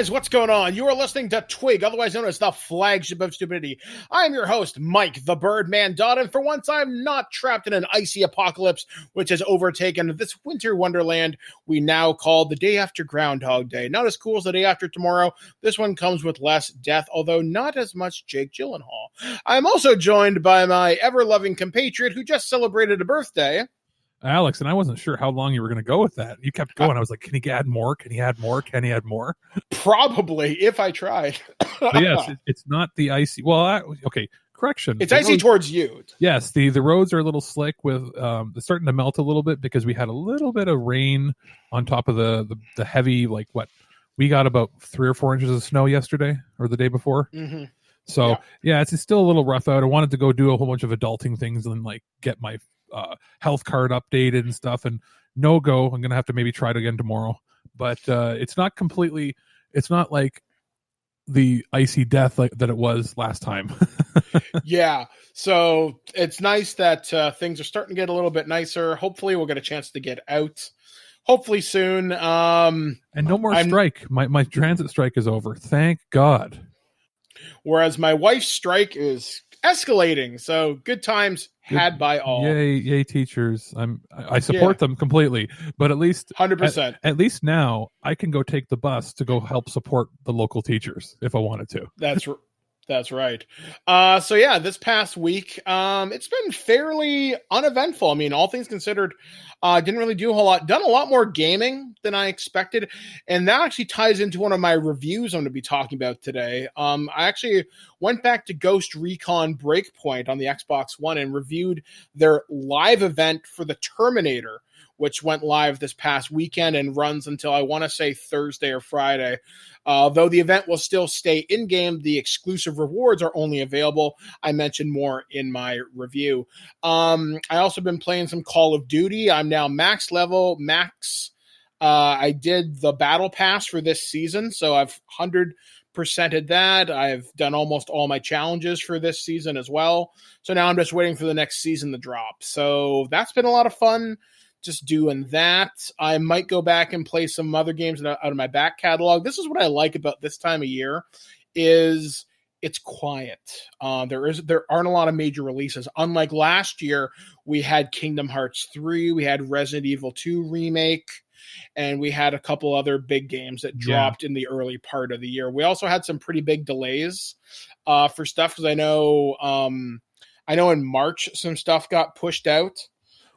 guys, what's going on? You are listening to TWIG, otherwise known as the flagship of stupidity. I am your host, Mike the Birdman Dodd, and for once I'm not trapped in an icy apocalypse which has overtaken this winter wonderland we now call the day after Groundhog Day. Not as cool as the day after tomorrow. This one comes with less death, although not as much Jake Gyllenhaal. I'm also joined by my ever-loving compatriot who just celebrated a birthday. Alex, and I wasn't sure how long you were going to go with that. You kept going. I was like, can he add more? Can he add more? Can he add more? Probably, if I tried. But yes, it's not the icy. Well, okay, correction. It's icy towards you. Yes, the roads are a little slick with they're starting to melt a little bit because we had a little bit of rain on top of the heavy, like what? We got about 3 or 4 inches of snow yesterday or the day before. Mm-hmm. So, yeah, it's still a little rough out. I wanted to go do a whole bunch of adulting things and like get my health card updated and stuff, and no go. I'm gonna have to maybe try it again tomorrow, but it's not like the icy death like that it was last time. Yeah, so it's nice that things are starting to get a little bit nicer. Hopefully we'll get a chance to get out hopefully soon, and no more strike. My transit strike is over, thank God. Whereas my wife's strike is escalating, so good times had by all. Yay teachers. I support them completely, but at least 100%. At least now I can go take the bus to go help support the local teachers if I wanted to. That's right. So yeah, this past week, it's been fairly uneventful. I mean, all things considered, didn't really do a whole lot. Done a lot more gaming than I expected, and that actually ties into one of my reviews I'm going to be talking about today. I actually went back to Ghost Recon Breakpoint on the Xbox One and reviewed their live event for the Terminator, which went live this past weekend and runs until I want to say Thursday or Friday. Though the event will still stay in-game, the exclusive rewards are only available. I mentioned more in my review. I also been playing some Call of Duty. I'm now max level. I did the battle pass for this season, so I've 100%ed that. I've done almost all my challenges for this season as well. So now I'm just waiting for the next season to drop. So that's been a lot of fun. Just doing that. I might go back and play some other games out of my back catalog. This is what I like about this time of year is it's quiet. There aren't a lot of major releases. Unlike last year, we had Kingdom Hearts 3, we had Resident Evil 2 remake, and we had a couple other big games that dropped in the early part of the year. We also had some pretty big delays for stuff because I know in March some stuff got pushed out.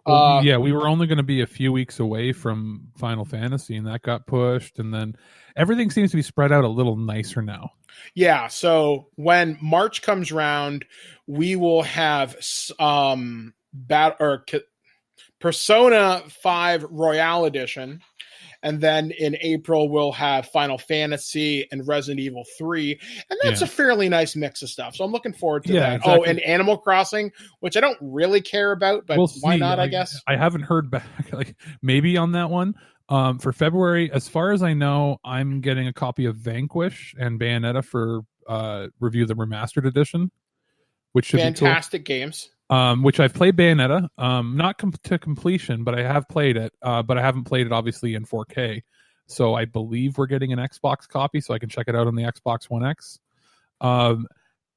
Well, we were only going to be a few weeks away from Final Fantasy, and that got pushed, and then everything seems to be spread out a little nicer now. Yeah, so when March comes around, we will have Persona 5 Royale Edition, and then in April we'll have Final Fantasy and Resident Evil 3, and that's a fairly nice mix of stuff. So I'm looking forward to that. Exactly. Oh, and Animal Crossing, which I don't really care about, but why not? I guess I haven't heard back. Like maybe on that one for February. As far as I know, I'm getting a copy of Vanquish and Bayonetta for review the remastered edition, which should fantastic be cool. Games. Which I've played Bayonetta, not to completion, but I have played it. But I haven't played it obviously in 4K. So I believe we're getting an Xbox copy, so I can check it out on the Xbox One X. And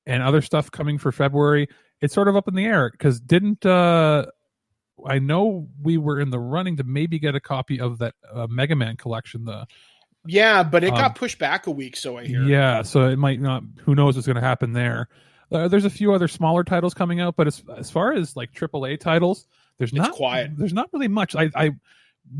other stuff coming for February. It's sort of up in the air because I know we were in the running to maybe get a copy of that Mega Man collection. But it got pushed back a week, so I hear. Yeah, so it might not. Who knows what's going to happen there? There's a few other smaller titles coming out, but as far as like AAA titles, it's quiet. There's not really much. I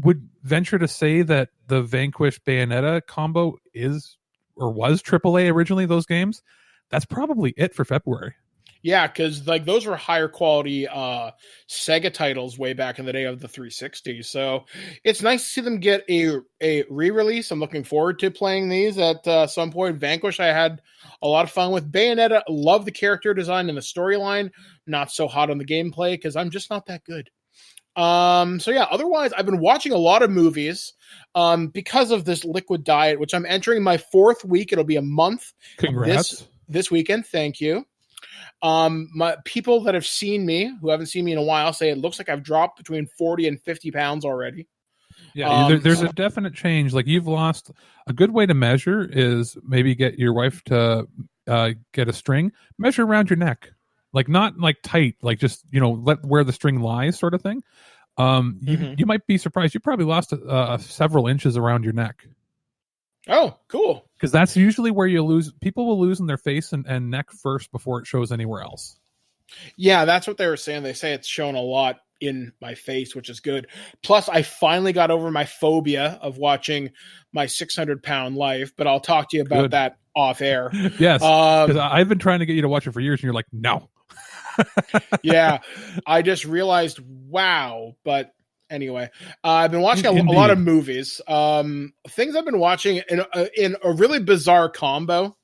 would venture to say that the Vanquish Bayonetta combo is or was AAA originally. Those games, that's probably it for February. Yeah, because like those were higher quality Sega titles way back in the day of the 360. So it's nice to see them get a re-release. I'm looking forward to playing these at some point. Vanquish, I had a lot of fun with. Bayonetta, love the character design and the storyline. Not so hot on the gameplay because I'm just not that good. Otherwise, I've been watching a lot of movies because of this liquid diet, which I'm entering my 4th week. It'll be a month. Congrats. This weekend. Thank you. My people that have seen me, who haven't seen me in a while, say it looks like I've dropped between 40 and 50 pounds already. Yeah, there's a definite change. Like you've lost. A good way to measure is maybe get your wife to get a string, measure around your neck, like not like tight, like just let where the string lies, sort of thing. You might be surprised. You probably lost several inches around your neck. Oh, cool. Because that's usually where you lose. People will lose in their face and neck first before it shows anywhere else. Yeah, that's what they were saying. They say it's shown a lot in my face, which is good. Plus, I finally got over my phobia of watching My 600-Pound Life, but I'll talk to you about that off air. Yes, because I've been trying to get you to watch it for years, and you're like, no. Yeah, I just realized, wow. But anyway, I've been watching a lot of movies. Things I've been watching in a really bizarre combo.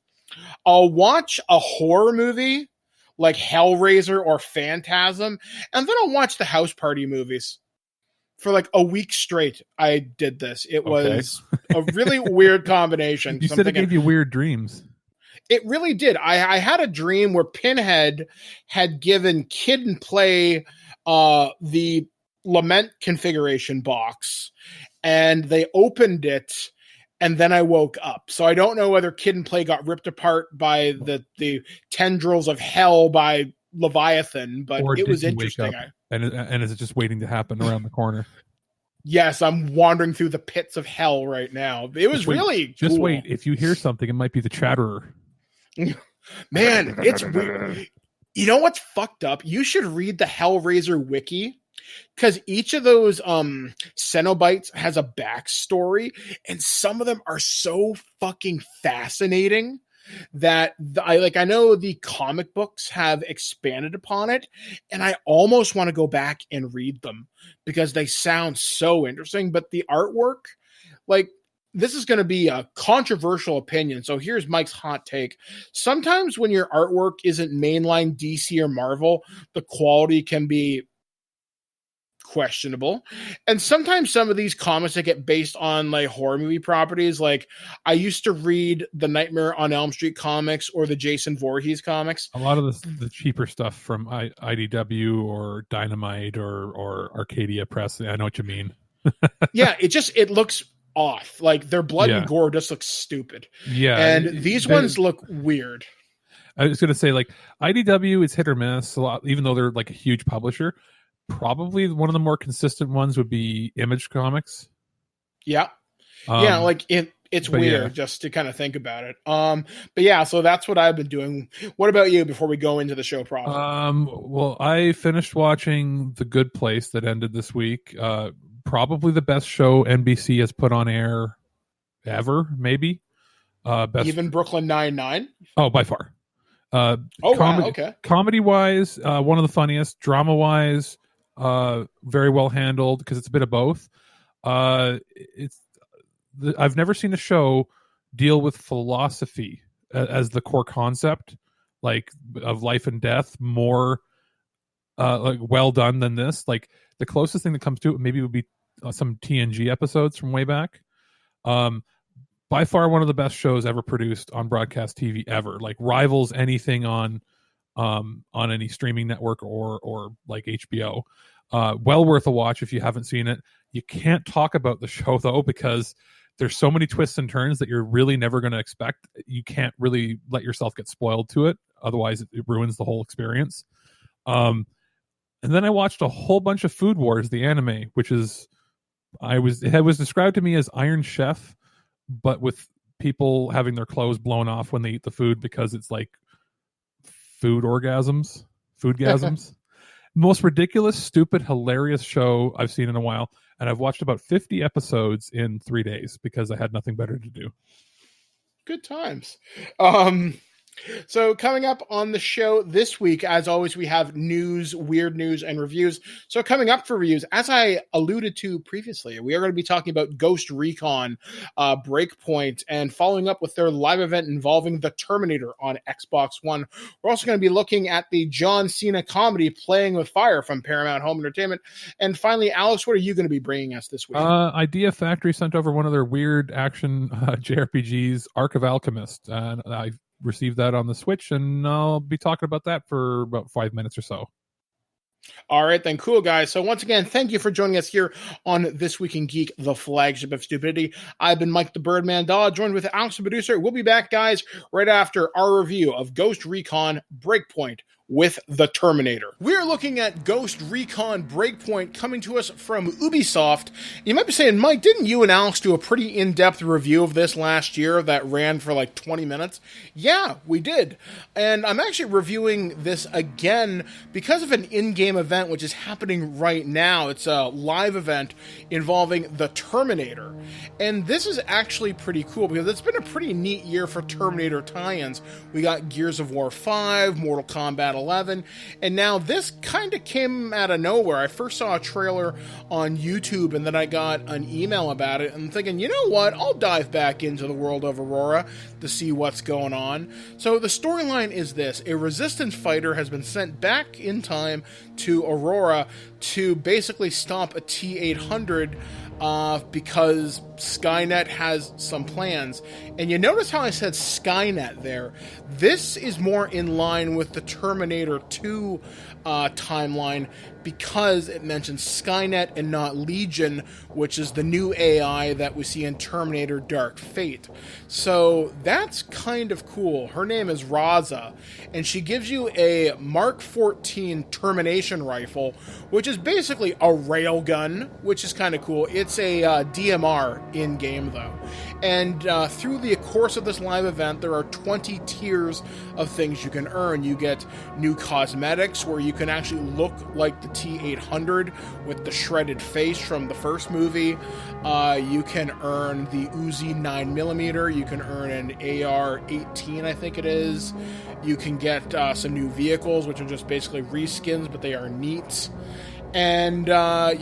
I'll watch a horror movie like Hellraiser or Phantasm, and then I'll watch the house party movies for like a week straight. I did this. It was a really weird combination. You said it gave you weird dreams. It really did. I had a dream where Pinhead had given Kid and Play the Lament configuration box, and they opened it, and then I woke up. So I don't know whether Kid and Play got ripped apart by the tendrils of hell by Leviathan, but it was interesting. And is it just waiting to happen around the corner? Yes, I'm wandering through the pits of hell right now. It was really cool. Just wait. If you hear something, it might be the Chatterer. Man, it's weird. You know what's fucked up? You should read the Hellraiser wiki, because each of those Cenobites has a backstory, and some of them are so fucking fascinating that I know the comic books have expanded upon it, and I almost want to go back and read them because they sound so interesting. But the artwork, like, this is going to be a controversial opinion, so here's Mike's hot take. Sometimes when your artwork isn't mainline DC or Marvel, the quality can be questionable. And sometimes some of these comics that get based on like horror movie properties, like I used to read the Nightmare on Elm Street comics or the Jason Voorhees comics. A lot of the cheaper stuff from IDW or Dynamite or Arcadia Press. I know what you mean. Yeah, it looks off. Like their blood and gore just looks stupid. Yeah. And these ones look weird. I was going to say, like, IDW is hit or miss a lot, even though they're like a huge publisher. Probably one of the more consistent ones would be Image Comics. Yeah. Yeah, like it's weird just to kind of think about it. But yeah, so that's what I've been doing. What about you before we go into the show proper? Well, I finished watching The Good Place that ended this week. Probably the best show NBC has put on air ever, maybe. Best... Even Brooklyn Nine-Nine? Oh, by far. Wow, okay. Comedy-wise, one of the funniest. Drama-wise, very well handled because it's a bit of both. I've never seen a show deal with philosophy as the core concept, like of life and death, more like well done than this. Like the closest thing that comes to it maybe would be some TNG episodes from way back. By far one of the best shows ever produced on broadcast TV ever. Like rivals anything on any streaming network or like HBO. Well worth a watch if you haven't seen it. You can't talk about the show though because there's so many twists and turns that you're really never going to expect. You can't really let yourself get spoiled to it, otherwise it ruins the whole experience. And then I watched a whole bunch of Food Wars, the anime, which is it was described to me as Iron Chef, but with people having their clothes blown off when they eat the food because it's like foodgasms. Most ridiculous, stupid, hilarious show I've seen in a while, and I've watched about 50 episodes in 3 days because I had nothing better to do. Good times. So coming up on the show this week, as always, we have news, weird news, and reviews. So coming up for reviews, as I alluded to previously, we are going to be talking about Ghost Recon, Breakpoint, and following up with their live event involving the Terminator on Xbox One. We're also going to be looking at the John Cena comedy Playing with Fire from Paramount Home Entertainment. And finally, Alex, what are you going to be bringing us this week? Idea Factory sent over one of their weird action JRPGs, Arc of Alchemist. And I received that on the Switch, and I'll be talking about that for about 5 minutes or so. All right, then. Cool, guys. So once again, thank you for joining us here on This Week in Geek, the flagship of stupidity. I've been Mike the Birdman Daw, joined with Alex the producer. We'll be back, guys, right after our review of Ghost Recon Breakpoint with the Terminator. We're looking at Ghost Recon Breakpoint coming to us from Ubisoft. You might be saying, Mike, didn't you and Alex do a pretty in-depth review of this last year that ran for like 20 minutes? Yeah, we did. And I'm actually reviewing this again because of an in-game event which is happening right now. It's a live event involving the Terminator. And this is actually pretty cool because it's been a pretty neat year for Terminator tie-ins. We got Gears of War 5, Mortal Kombat 11, and now this kind of came out of nowhere. I first saw a trailer on YouTube, and then I got an email about it, and I'm thinking, you know what, I'll dive back into the world of Aurora to see what's going on. So the storyline is this: a resistance fighter has been sent back in time to Aurora to basically stop a T-800 because Skynet has some plans. And you notice how I said Skynet there. This is more in line with the Terminator 2 timeline because it mentions Skynet and not Legion, which is the new AI that we see in Terminator Dark Fate. So that's kind of cool. Her name is Raza, and she gives you a Mark 14 termination rifle, which is basically a railgun, which is kind of cool. It's a DMR in-game, though. And through the course of this live event, there are 20 tiers of things you can earn. You get new cosmetics, where you can actually look like the T-800 with the shredded face from the first movie. You can earn the Uzi 9mm. You can earn an AR-18, I think it is. You can get some new vehicles, which are just basically reskins, but they are neat. And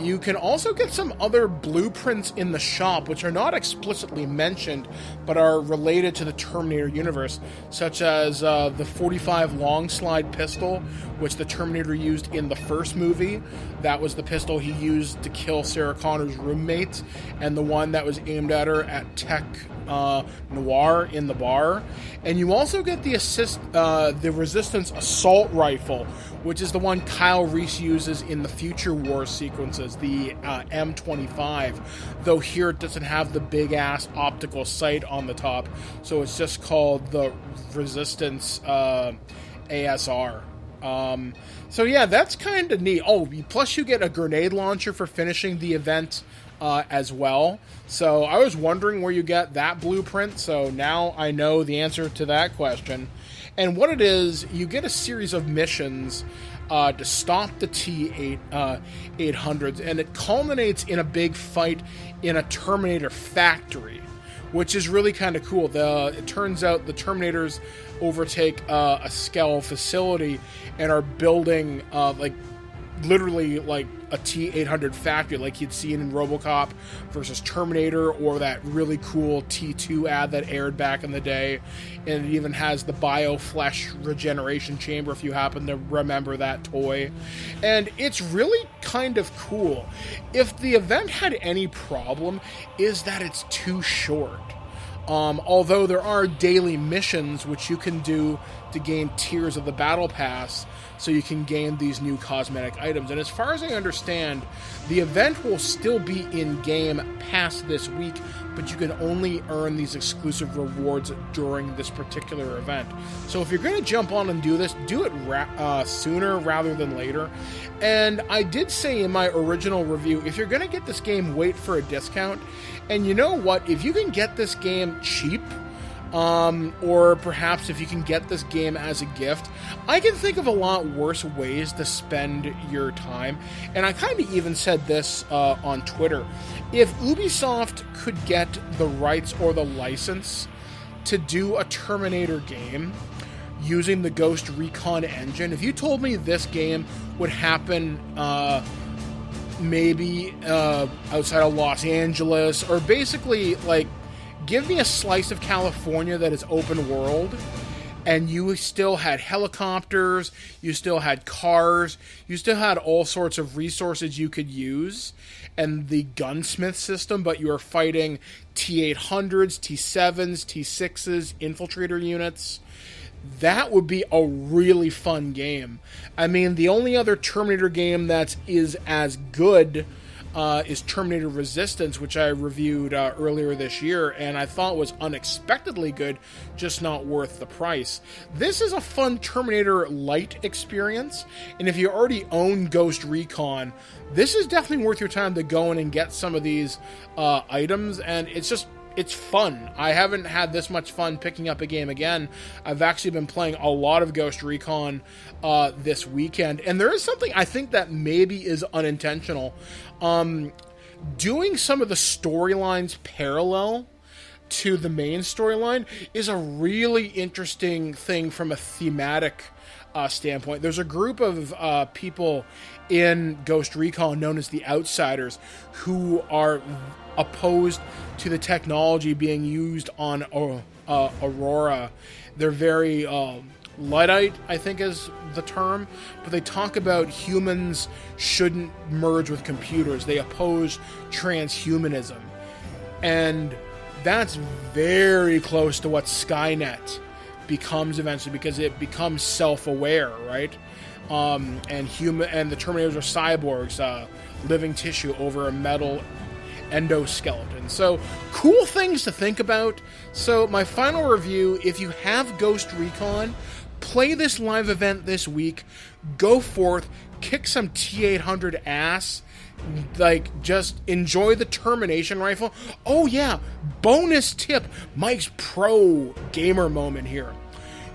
you can also get some other blueprints in the shop, which are not explicitly mentioned, but are related to the Terminator universe, such as the 45 long slide pistol, which the Terminator used in the first movie. That was the pistol he used to kill Sarah Connor's roommate, and the one that was aimed at her at Tech Noir in the bar. And you also get the Resistance assault rifle, which is the one Kyle Reese uses in the Future War sequences, the M25, though here it doesn't have the big-ass optical sight on the top, so it's just called the Resistance ASR. So yeah, that's kind of neat. Oh, plus you get a grenade launcher for finishing the event as well. So I was wondering where you get that blueprint, so now I know the answer to that question. And what it is, you get a series of missions to stop the T-800s, and it culminates in a big fight in a Terminator factory, which is really kind of cool. It turns out the Terminators overtake a Skell facility and are building literally like a T-800 factory, like you'd seen in RoboCop versus Terminator, or that really cool T2 ad that aired back in the day. And it even has the bio-flesh regeneration chamber, if you happen to remember that toy. And it's really kind of cool. If the event had any problem, is that it's too short. Although there are daily missions which you can do to gain tiers of the battle pass, so you can gain these new cosmetic items. And as far as I understand, the event will still be in-game past this week, but you can only earn these exclusive rewards during this particular event. So if you're going to jump on and do this, do it sooner rather than later. And I did say in my original review, if you're going to get this game, wait for a discount. And you know what? If you can get this game cheap, or perhaps if you can get this game as a gift, I can think of a lot worse ways to spend your time. And I kind of even said this on Twitter. If Ubisoft could get the rights or the license to do a Terminator game using the Ghost Recon engine, if you told me this game would happen maybe outside of Los Angeles, or basically like give me a slice of California that is open world, and you still had helicopters, you still had cars, you still had all sorts of resources you could use, and the gunsmith system, but you were fighting T-800s, T-7s, T-6s, infiltrator units. that would be a really fun game. I mean, the only other Terminator game that is as good is Terminator Resistance, which I reviewed earlier this year, and I thought was unexpectedly good, just not worth the price. This is a fun Terminator Light experience, and if you already own Ghost Recon, this is definitely worth your time to go in and get some of these items, and it's fun. I haven't had this much fun picking up a game again. I've actually been playing a lot of Ghost Recon this weekend, and there is something I think that maybe is unintentional. Doing some of the storylines parallel to the main storyline is a really interesting thing from a thematic standpoint. There's a group of people in Ghost Recon known as the Outsiders who are opposed to the technology being used on Aurora. They're very Luddite, I think is the term, but they talk about humans shouldn't merge with computers. They oppose transhumanism. And that's very close to what Skynet becomes eventually, because it becomes self-aware, right? And the Terminators are cyborgs, living tissue over a metal endoskeleton. So, cool things to think about. So, my final review, if you have Ghost Recon, play this live event this week, go forth, kick some T-800 ass, just enjoy the termination rifle. Oh yeah, bonus tip, Mike's pro gamer moment here.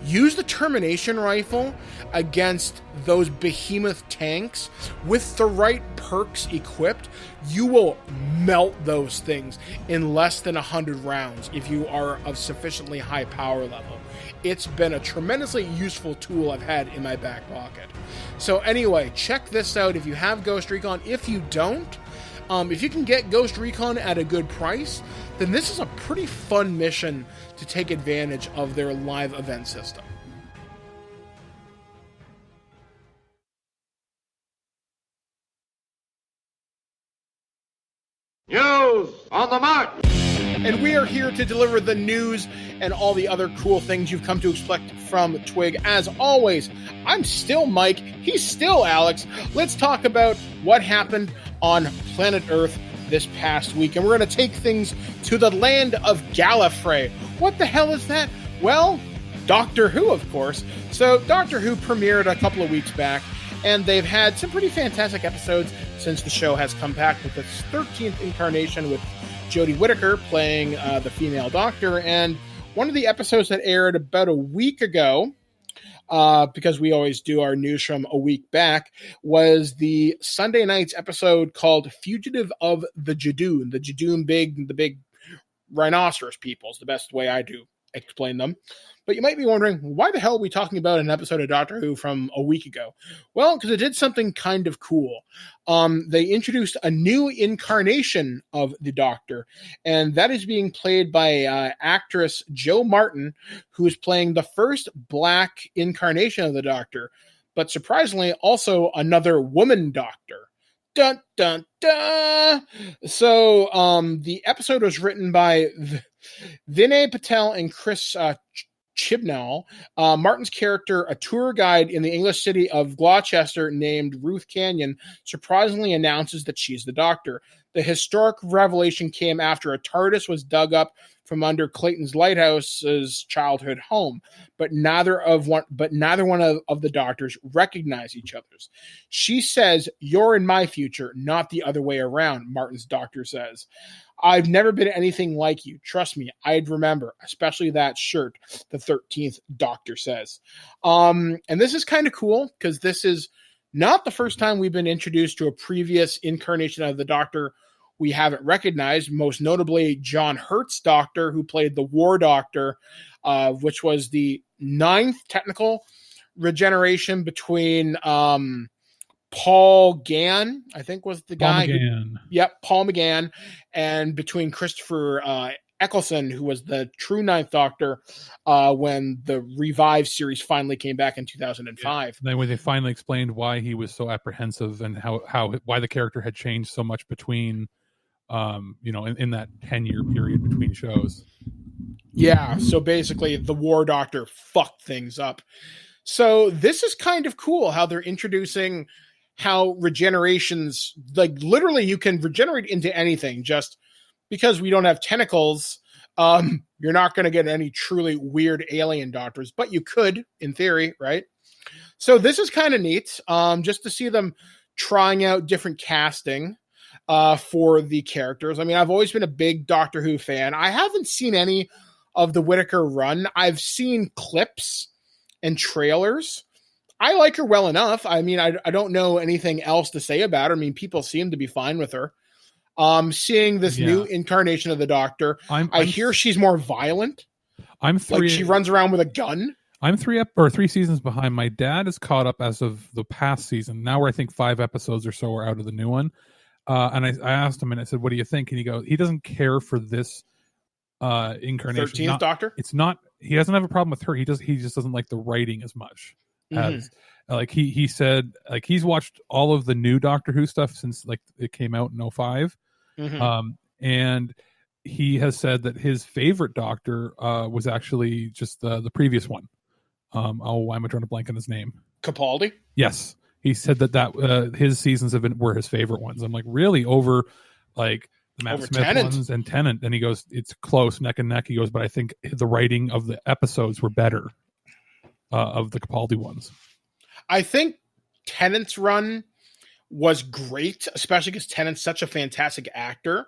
Use the termination rifle against those behemoth tanks with the right perks equipped. You will melt those things in less than 100 rounds if you are of sufficiently high power level. It's been a tremendously useful tool I've had in my back pocket. So anyway, check this out if you have Ghost Recon. If you don't, if you can get Ghost Recon at a good price, then this is a pretty fun mission to take advantage of their live event system. News on the march! And we are here to deliver the news and all the other cool things you've come to expect from TWIG. As always, I'm still Mike, he's still Alex. Let's talk about what happened on planet Earth this past week. And we're going to take things to the land of Gallifrey. What the hell is that? Well, Doctor Who, of course. So Doctor Who premiered a couple of weeks back, and they've had some pretty fantastic episodes since the show has come back with its 13th incarnation with Jodie Whittaker playing the female Doctor. And one of the episodes that aired about a week ago, because we always do our news from a week back, was the Sunday night's episode called Fugitive of the Jadoon. The Jadoon the big rhinoceros people is the best way I do explain them. But you might be wondering, why the hell are we talking about an episode of Doctor Who from a week ago? Well, because it did something kind of cool. They introduced a new incarnation of the Doctor, and that is being played by actress Jo Martin, who is playing the first black incarnation of the Doctor, but surprisingly also another woman Doctor. Dun, dun, dun! So the episode was written by Vinay Patel and Chris Chibnall. Martin's character, a tour guide in the English city of Gloucester named Ruth Canyon, surprisingly announces that she's the Doctor. The historic revelation came after a TARDIS was dug up from under Clayton's Lighthouse's childhood home, but neither one of the Doctors recognize each other's. She says, "You're in my future, not the other way around," Martin's Doctor says. "I've never been anything like you. Trust me, I'd remember, especially that shirt," the 13th Doctor says. And this is kind of cool because this is not the first time we've been introduced to a previous incarnation of the Doctor we haven't recognized, most notably John Hurt's Doctor, who played the War Doctor, which was the 9th technical regeneration between Paul Gann, I think was the guy. Paul McGann, and between Christopher Eccleston, who was the true 9th Doctor when the Revive series finally came back in 2005. Then when they finally explained why he was so apprehensive and why the character had changed so much between, in that 10-year period between shows. Yeah, so basically the War Doctor fucked things up. So this is kind of cool how they're introducing how regenerations, like literally you can regenerate into anything just because we don't have tentacles. You're not going to get any truly weird alien doctors, but you could in theory, right? So this is kind of neat, just to see them trying out different casting for the characters. I mean, I've always been a big Doctor Who fan. I haven't seen any of the Whittaker run. I've seen clips and trailers. I like her well enough. I mean, I don't know anything else to say about her. I mean, people seem to be fine with her. Seeing this new incarnation of the Doctor, I hear she's more violent. Like she runs around with a gun. I'm 3 seasons behind. My dad is caught up as of the past season. Now we're, I think, 5 episodes or so are out of the new one. And I asked him and I said, "What do you think?" And he doesn't care for this incarnation. 13th Doctor? It's not. He doesn't have a problem with her. He just doesn't like the writing as much. As like he said, like he's watched all of the new Doctor Who stuff since like it came out in 05. And he has said that his favorite Doctor was actually just the previous one. Why am I drawing a blank on his name? Capaldi? Yes. He said that his seasons were his favorite ones. I'm like, really? Over like the Matt Smith Tennant ones and Tennant? And he goes, it's close, neck and neck. He goes, but I think the writing of the episodes were better of the Capaldi ones. I think Tennant's run was great, especially because Tennant's such a fantastic actor.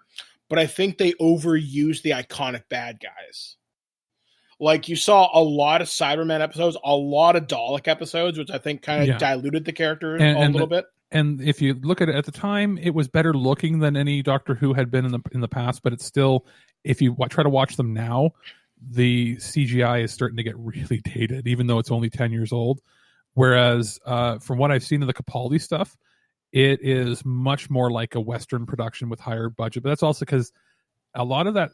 But I think they overused the iconic bad guys. Like you saw a lot of Cybermen episodes, a lot of Dalek episodes, which I think kind of diluted the character a little bit. And if you look at it at the time, it was better looking than any Doctor Who had been in the past. But it's still, if you try to watch them now, the CGI is starting to get really dated, even though it's only 10 years old. Whereas from what I've seen of the Capaldi stuff, it is much more like a Western production with higher budget. But that's also because a lot of that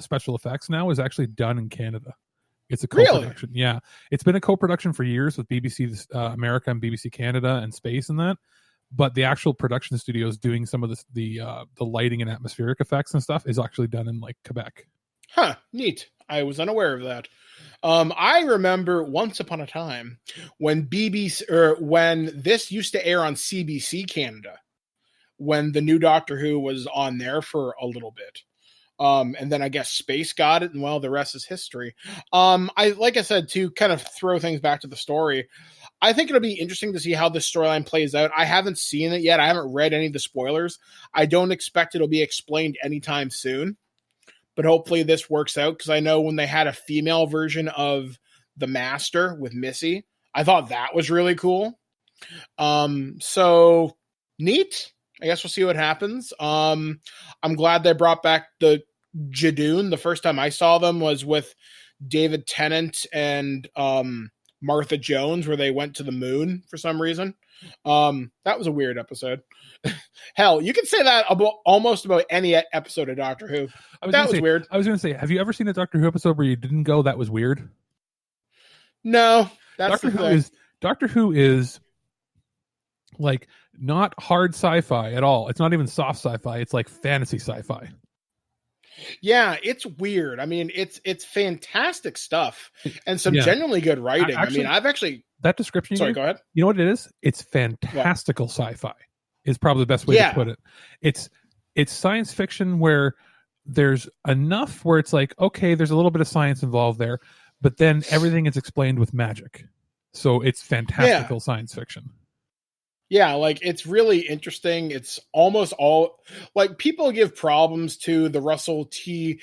special effects now is actually done in Canada. It's a co-production. Really? Yeah. It's been a co-production for years with BBC America and BBC Canada and Space and that. But the actual production studios doing some of the lighting and atmospheric effects and stuff is actually done in like Quebec. Huh. Neat. I was unaware of that. I remember once upon a time when when this used to air on CBC Canada, when the new Doctor Who was on there for a little bit. And then I guess Space got it, and well, the rest is history. Like I said, to kind of throw things back to the story, I think it'll be interesting to see how this storyline plays out. I haven't seen it yet. I haven't read any of the spoilers. I don't expect it'll be explained anytime soon, but hopefully this works out, because I know when they had a female version of the Master with Missy, I thought that was really cool. So neat. I guess we'll see what happens. I'm glad they brought back the Jadoon. The first time I saw them was with David Tennant and Martha Jones, where they went to the moon for some reason. That was a weird episode. Hell, you can say that about almost about any episode of Doctor Who. That was weird. I was going to say, have you ever seen a Doctor Who episode where you didn't go, that was weird? No. That's Doctor Who is like not hard sci-fi at all. It's not even soft sci-fi. It's like fantasy sci-fi. Yeah, it's weird. I mean, it's fantastic stuff and some genuinely good writing. Actually, I've actually that description. Sorry, go ahead. You know what it is? It's fantastical sci-fi. Is probably the best way to put it. It's science fiction where there's enough where it's like, okay, there's a little bit of science involved there, but then everything is explained with magic. So it's fantastical science fiction. Yeah, like it's really interesting. It's almost all like people give problems to the Russell T.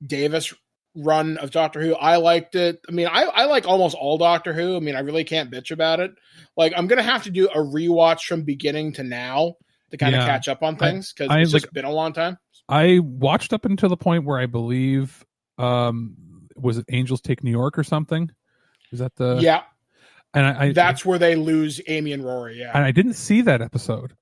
Davis run of Doctor Who. I liked it. I mean, I like almost all Doctor Who. I mean, I really can't bitch about it. Like, I'm gonna have to do a rewatch from beginning to now to kind of catch up on things, because it's just been a long time. I watched up until the point where I believe was it Angels Take New York or something? Is that the And that's where they lose Amy and Rory. Yeah, and I didn't see that episode,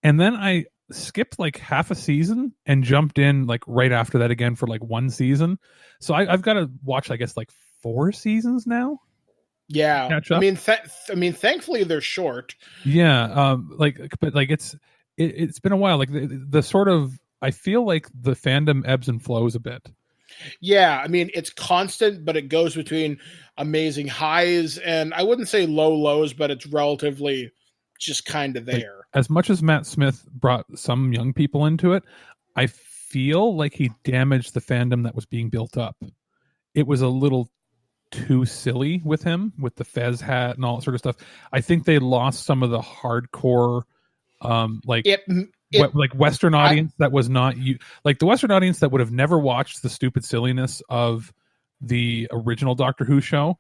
and then I skipped like half a season and jumped in like right after that again for like one season. So I've got to watch, I guess, like 4 seasons now. Yeah, catch up. I mean, thankfully they're short. Yeah, but it's been a while. Like the sort of, I feel like the fandom ebbs and flows a bit. Yeah, I mean, it's constant, but it goes between amazing highs and I wouldn't say low lows, but it's relatively just kind of there. Like, as much as Matt Smith brought some young people into it, I feel like he damaged the fandom that was being built up. It was a little too silly with him, with the Fez hat and all that sort of stuff. I think they lost some of the hardcore, like Western audience that was not you, like the Western audience that would have never watched the stupid silliness of the original Doctor Who show,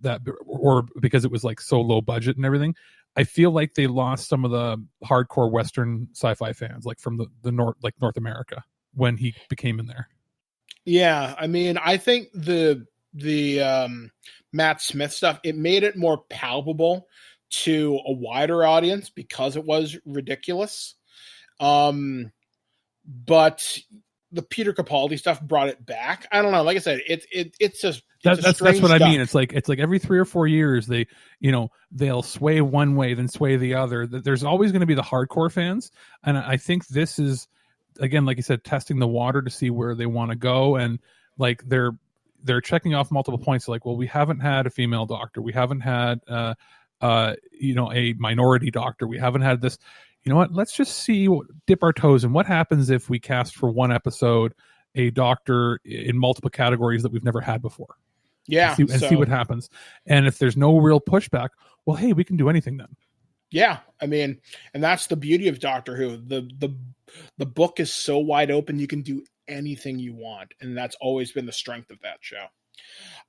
that, or because it was like so low budget and everything. I feel like they lost some of the hardcore Western sci-fi fans, like from the North, like North America, when he became in there. Yeah, I mean, I think the Matt Smith stuff, it made it more palpable to a wider audience because it was ridiculous. But the Peter Capaldi stuff brought it back. I don't know. Like I said, it's just that's what I mean. It's like every 3 or 4 years they'll sway one way, then sway the other. There's always going to be the hardcore fans, and I think this is, again, like you said, testing the water to see where they want to go, and like they're checking off multiple points. Like, well, we haven't had a female doctor, we haven't had a minority doctor, we haven't had this. You know what? Let's just dip our toes in what happens if we cast for one episode a doctor in multiple categories that we've never had before. Yeah, and see what happens. And if there's no real pushback, well, hey, we can do anything then. Yeah, I mean, and that's the beauty of Doctor Who. The book is so wide open, you can do anything you want, and that's always been the strength of that show.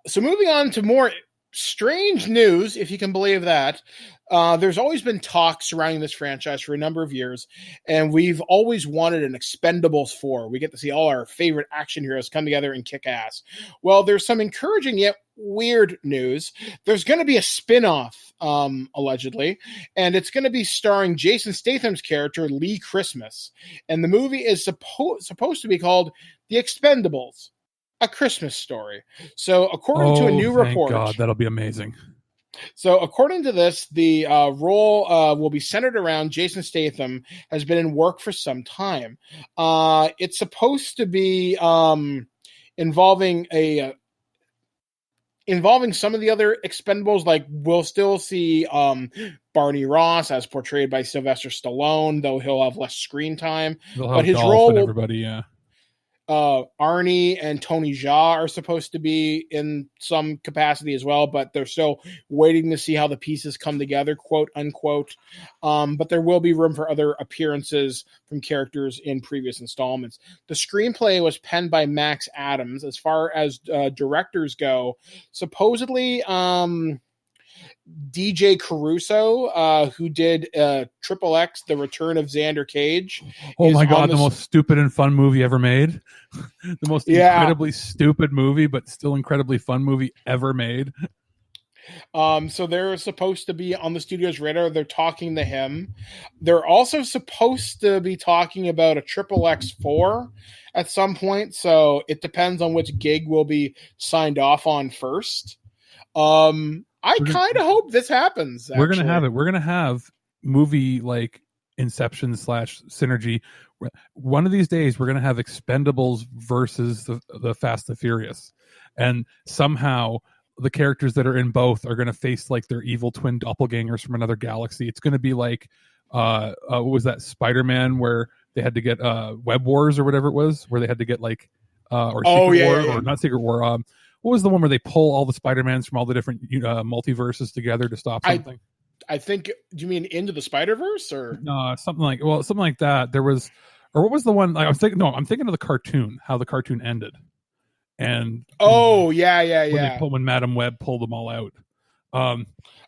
So moving on to more strange news, if you can believe that. There's always been talk surrounding this franchise for a number of years, and we've always wanted an Expendables 4. We get to see all our favorite action heroes come together and kick ass. Well, there's some encouraging yet weird news. There's going to be a spin-off, allegedly, and it's going to be starring Jason Statham's character, Lee Christmas. And the movie is supposed to be called The Expendables, A Christmas Story. So according to a new report... Oh, God, that'll be amazing. So according to this, the role will be centered around Jason Statham, has been in work for some time. It's supposed to be involving some of the other Expendables. Like, we'll still see Barney Ross as portrayed by Sylvester Stallone, though he'll have less screen time. But his role and everybody, yeah. Arnie and Tony Jaa are supposed to be in some capacity as well, but they're still waiting to see how the pieces come together, quote unquote. But there will be room for other appearances from characters in previous installments. The screenplay was penned by Max Adams. As far as directors go, supposedly DJ Caruso, who did Triple X, The Return of Xander Cage. Oh my God, the most stupid and fun movie ever made. The most incredibly stupid movie, but still incredibly fun movie ever made. So they're supposed to be on the studio's radar. They're talking to him. They're also supposed to be talking about a Triple X 4 at some point. So it depends on which gig will be signed off on first. I kind of hope this happens. Actually. We're going to have it. We're going to have movie like Inception / Synergy. One of these days, we're going to have Expendables versus the Fast and Furious. And somehow the characters that are in both are going to face like their evil twin doppelgangers from another galaxy. It's going to be like, what was that Spider-Man where they had to get Web Wars or whatever it was, where they had to get like, or Secret War, or not Secret War. What was the one where they pull all the Spider-Mans from all the different multiverses together to stop something? I think, do you mean Into the Spider-Verse or no, something like that. There was, or what was the one? I'm thinking of the cartoon, how the cartoon ended, and when Madam Web pulled them all out.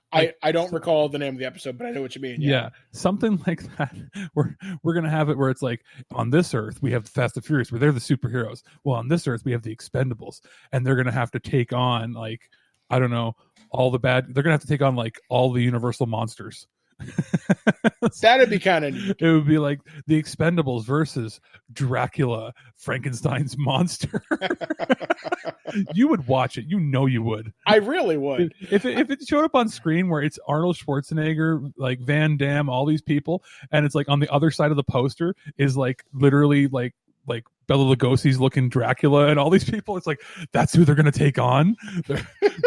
I don't recall the name of the episode, but I know what you mean. Yeah, something like that. We're gonna have it where it's like, on this Earth we have the Fast and Furious, where they're the superheroes. Well, on this Earth we have the Expendables, and they're gonna have to take on, like, I don't know, all the bad. They're gonna have to take on like all the Universal monsters. That'd be kind of neat. It would be like the Expendables versus Dracula, Frankenstein's monster. You would watch it. You know you would. I really would. If it showed up on screen where it's Arnold Schwarzenegger, like Van Damme, all these people, and it's like on the other side of the poster is like literally like Bela Lugosi's looking Dracula and all these people. It's like that's who they're going to take on. We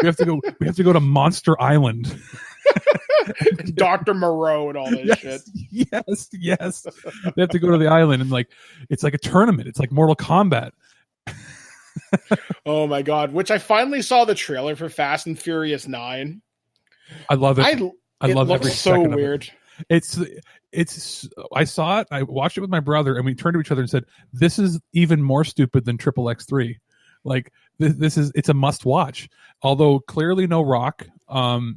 have to go. We have to go to Monster Island. Dr. Moreau and all this shit. Yes. They have to go to the island and like it's like a tournament. It's like Mortal Kombat. Oh my god! Which I finally saw the trailer for Fast and Furious 9. I love it. I love looks every so second weird. Of it. It's. I saw it. I watched it with my brother, and we turned to each other and said, "This is even more stupid than Triple X3." Like this is. It's a must watch. Although clearly no Rock,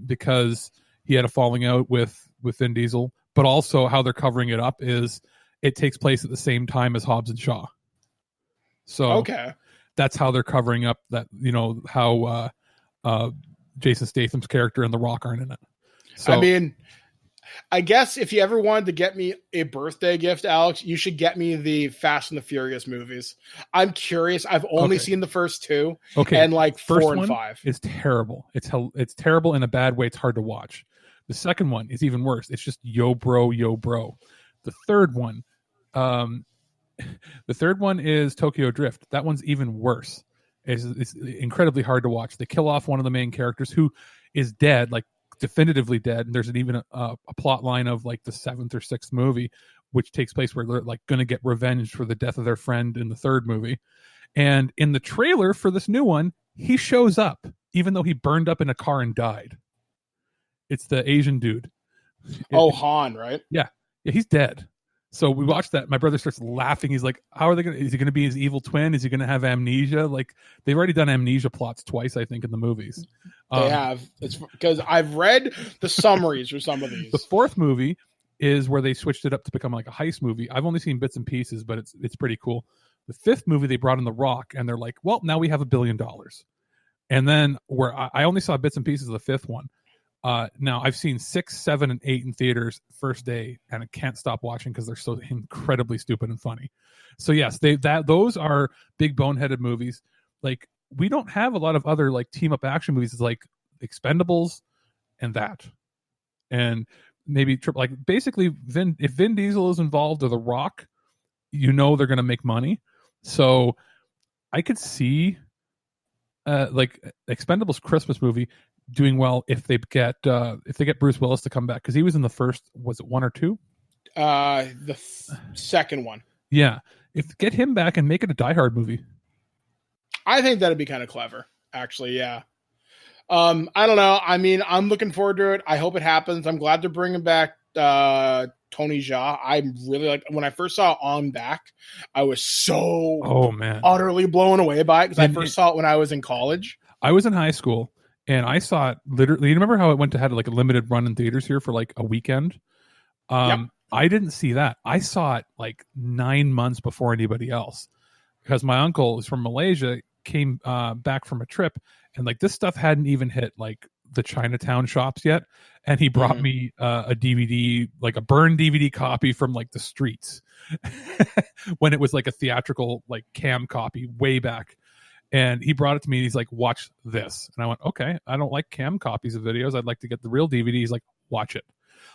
because he had a falling out with Vin Diesel. But also how they're covering it up is it takes place at the same time as Hobbs and Shaw. So okay. That's how they're covering up that, how Jason Statham's character and The Rock aren't in it. So, I mean, I guess if you ever wanted to get me a birthday gift, Alex, you should get me the Fast and the Furious movies. I'm curious. I've only seen the first two. Okay. And like first 4 and 5. It's terrible. It's terrible in a bad way. It's hard to watch. The second one is even worse. It's just yo bro. The third one, is Tokyo Drift. That one's even worse. It's incredibly hard to watch. They kill off one of the main characters who is dead, like definitively dead. And there's even a plot line of like the 7th or 6th movie, which takes place where they're like going to get revenge for the death of their friend in the 3rd movie. And in the trailer for this new one, he shows up, even though he burned up in a car and died. It's the Asian dude. Han, right? Yeah, he's dead. So we watched that. My brother starts laughing. He's like, "How are they going? Is he going to be his evil twin? Is he going to have amnesia? Like they've already done amnesia plots twice, I think, in the movies." They have. It's because I've read the summaries for some of these. The 4th movie is where they switched it up to become like a heist movie. I've only seen bits and pieces, but it's pretty cool. The 5th movie they brought in The Rock, and they're like, "Well, now we have $1 billion." And then where I only saw bits and pieces of the 5th one. Now I've seen 6, 7, and 8 in theaters first day, and I can't stop watching because they're so incredibly stupid and funny. So yes, those are big boneheaded movies. Like we don't have a lot of other like team up action movies. It's like Expendables and that, and maybe like basically if Vin Diesel is involved or The Rock, they're going to make money. So I could see like Expendables Christmas movie doing well if they get Bruce Willis to come back, because he was in the first, was it 1 or 2? The second one. Yeah, get him back and make it a Die Hard movie. I think that'd be kind of clever, actually. Yeah. I don't know. I mean, I'm looking forward to it. I hope it happens. I'm glad they're bringing back Tony Jaa. I really like when I first saw On Back. I was so utterly blown away by it because I first saw it when I was in college. I was in high school. And I saw it literally. You remember how it had like a limited run in theaters here for like a weekend? Yep. I didn't see that. I saw it like 9 months before anybody else, because my uncle is from Malaysia, came back from a trip, and like this stuff hadn't even hit like the Chinatown shops yet. And he brought me a DVD, like a burned DVD copy from like the streets when it was like a theatrical like cam copy way back. And he brought it to me. And he's like, "Watch this." And I went, "Okay, I don't like cam copies of videos. I'd like to get the real DVD." He's like, "Watch it."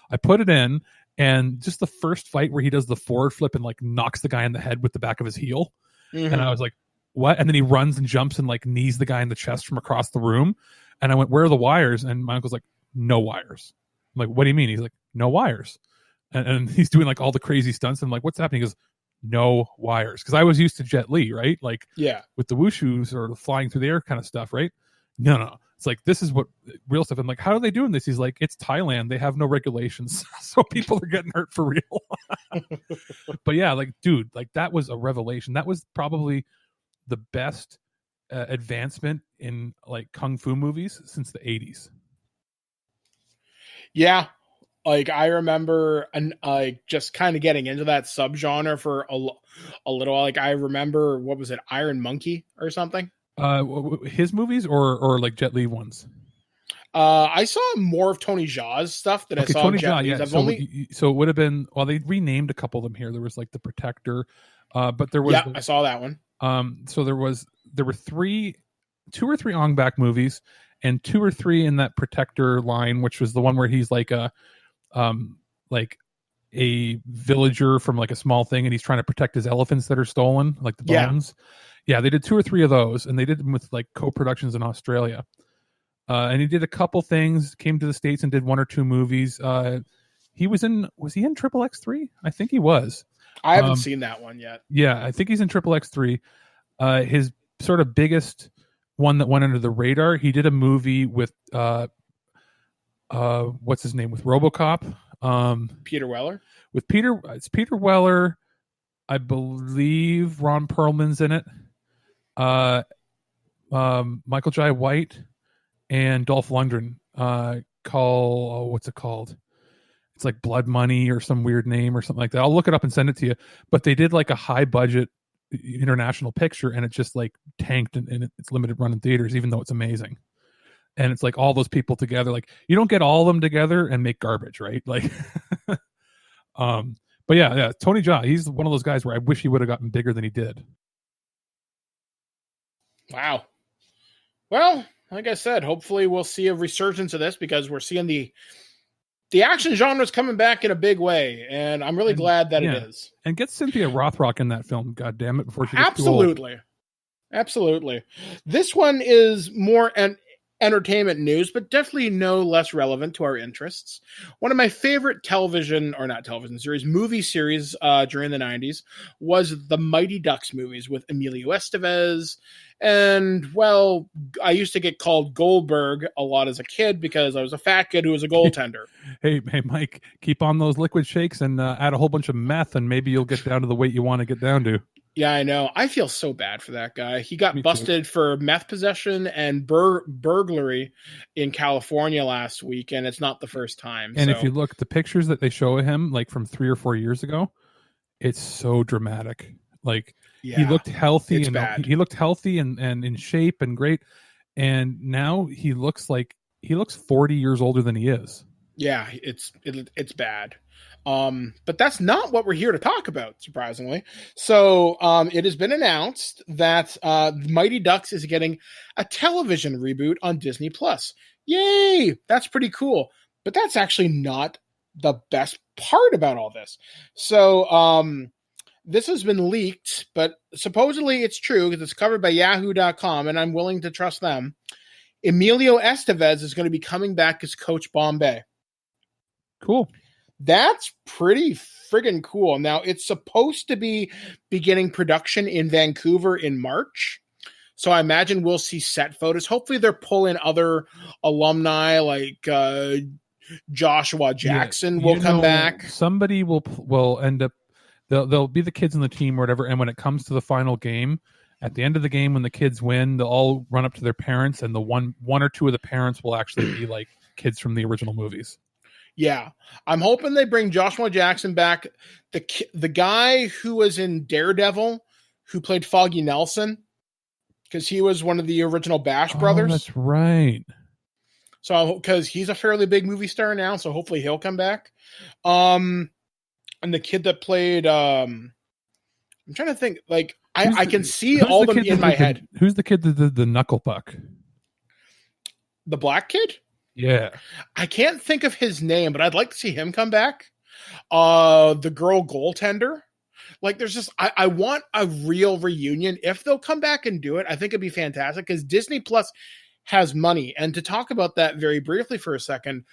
I put it in, and just the first fight where he does the forward flip and like knocks the guy in the head with the back of his heel. Mm-hmm. And I was like, "What?" And then he runs and jumps and like knees the guy in the chest from across the room. And I went, "Where are the wires?" And my uncle's like, "No wires." I'm like, "What do you mean?" He's like, "No wires." And he's doing like all the crazy stunts. And I'm like, "What's happening?" He goes, "No wires." Because I was used to Jet Li, right? Like, yeah, with the wushoos or the flying through the air kind of stuff, right? No. It's like, this is what real stuff. I'm like, "How are they doing this?" He's like, "It's Thailand. They have no regulations." So people are getting hurt for real. But yeah, like, dude, like that was a revelation. That was probably the best advancement in like Kung Fu movies since the 80s. Yeah. Like I remember, just kind of getting into that subgenre for a little. Like I remember, what was it, Iron Monkey or something? His movies or like Jet Li ones. I saw more of Tony Jaa's stuff than I saw Tony Jet Jaa. Li's. So it would have been. Well, they renamed a couple of them here. There was like The Protector, but there was. Yeah, I saw that one. So there were 2 or 3 Ong Bak movies, and 2 or 3 in that Protector line, which was the one where he's like a. Like a villager from like a small thing, and he's trying to protect his elephants that are stolen, like the bones. Yeah, they did 2 or 3 of those, and they did them with like co-productions in Australia. And he did a couple things, came to the States and did 1 or 2 movies. Was he in Triple X3? I think he was. I haven't seen that one yet. Yeah, I think he's in Triple X3. His sort of biggest one that went under the radar, he did a movie with what's his name, with RoboCop. Peter Weller. It's Peter Weller. I believe Ron Perlman's in it. Michael Jai White and Dolph Lundgren. What's it called? It's like Blood Money or some weird name or something like that. I'll look it up and send it to you. But they did like a high budget international picture, and it just like tanked in its limited run in theaters, even though it's amazing. And it's like all those people together. Like, you don't get all of them together and make garbage, right? Like, but yeah, Tony Jaa, he's one of those guys where I wish he would have gotten bigger than he did. Wow. Well, like I said, hopefully we'll see a resurgence of this, because we're seeing the action genre is coming back in a big way, and I'm really glad that it is. And get Cynthia Rothrock in that film, God damn it, before she gets Absolutely. too old. Absolutely. This one is more entertainment news, but definitely no less relevant to our interests. One of my favorite movie series during the 90s was the Mighty Ducks movies with Emilio Estevez. And, well, I used to get called Goldberg a lot as a kid because I was a fat kid who was a goaltender. Hey, Mike, keep on those liquid shakes and add a whole bunch of meth, and maybe you'll get down to the weight you want to get down to. Yeah, I know. I feel so bad for that guy. He got busted for meth possession and burglary in California last week, and it's not the first time. And if you look, the pictures that they show of him, like from 3 or 4 years ago, it's so dramatic. Like, he looked healthy, and he looked healthy and in shape and great. And now he looks 40 years older than he is. Yeah, it's bad. But that's not what we're here to talk about, surprisingly. So it has been announced that Mighty Ducks is getting a television reboot on Disney Plus. Yay! That's pretty cool. But that's actually not the best part about all this. So this has been leaked, but supposedly it's true because it's covered by Yahoo.com, and I'm willing to trust them. Emilio Estevez is going to be coming back as Coach Bombay. Cool. That's pretty friggin' cool. Now, it's supposed to be beginning production in Vancouver in March. So I imagine we'll see set photos. Hopefully they're pulling other alumni like Joshua Jackson will come back. Somebody will end up, they'll be the kids on the team or whatever. And when it comes to the final game, at the end of the game, when the kids win, they'll all run up to their parents, and the one or two of the parents will actually be like kids from the original movies. Yeah, I'm hoping they bring Joshua Jackson back. The guy who was in Daredevil, who played Foggy Nelson, because he was one of the original Bash brothers. That's right. So, because he's a fairly big movie star now, so hopefully he'll come back. And the kid that played, I'm trying to think. Like, I can see all of them in my head. Who's the kid that did the knuckle puck? The black kid? Yeah. I can't think of his name, but I'd like to see him come back. The girl goaltender. Like, there's just, I want a real reunion. If they'll come back and do it, I think it'd be fantastic, because Disney Plus has money. And to talk about that very briefly for a second,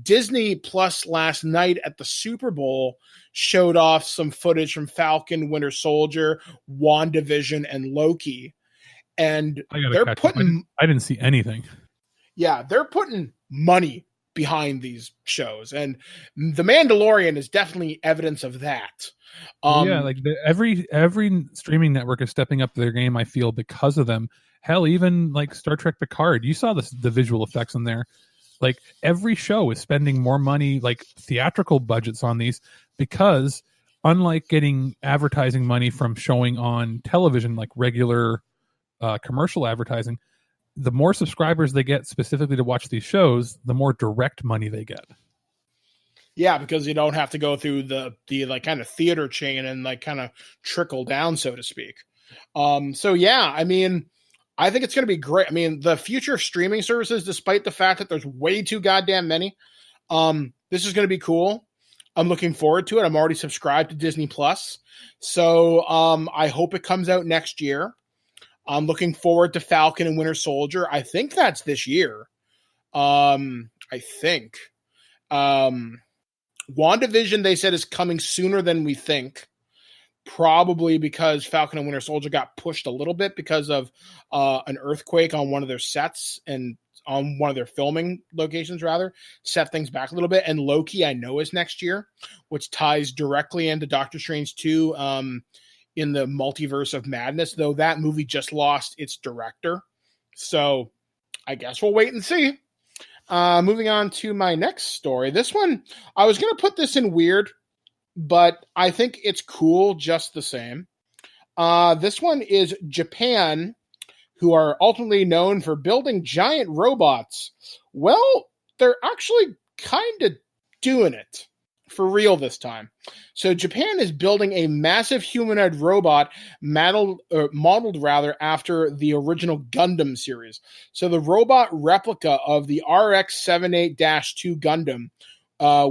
Disney Plus last night at the Super Bowl showed off some footage from Falcon, Winter Soldier, WandaVision, and Loki. And they're putting... I didn't see anything. Yeah, they're putting money behind these shows, and The Mandalorian is definitely evidence of that. Yeah, like every streaming network is stepping up their game, I feel, because of them. Hell, even like Star Trek Picard, you saw the visual effects in there. Like, every show is spending more money, like theatrical budgets on these, because unlike getting advertising money from showing on television, like regular commercial advertising, the more subscribers they get specifically to watch these shows, the more direct money they get. Yeah, because you don't have to go through the like kind of theater chain and like kind of trickle down, so to speak. So yeah, I mean, I think it's going to be great. I mean, the future of streaming services, despite the fact that there's way too goddamn many, this is going to be cool. I'm looking forward to it. I'm already subscribed to Disney Plus. So I hope it comes out next year. I'm looking forward to Falcon and Winter Soldier. I think that's this year. I think. WandaVision, they said, is coming sooner than we think. Probably because Falcon and Winter Soldier got pushed a little bit because of an earthquake on one of their sets and on one of their filming locations, rather, set things back a little bit. And Loki, I know, is next year, which ties directly into Doctor Strange 2 in the Multiverse of Madness, though that movie just lost its director. So I guess we'll wait and see. Moving on to my next story. This one, I was going to put this in weird, but I think it's cool just the same. This one is Japan, who are ultimately known for building giant robots. Well, they're actually kind of doing it for real this time. So Japan is building a massive humanoid robot modeled after the original Gundam series. So the robot replica of the RX-78-2 Gundam,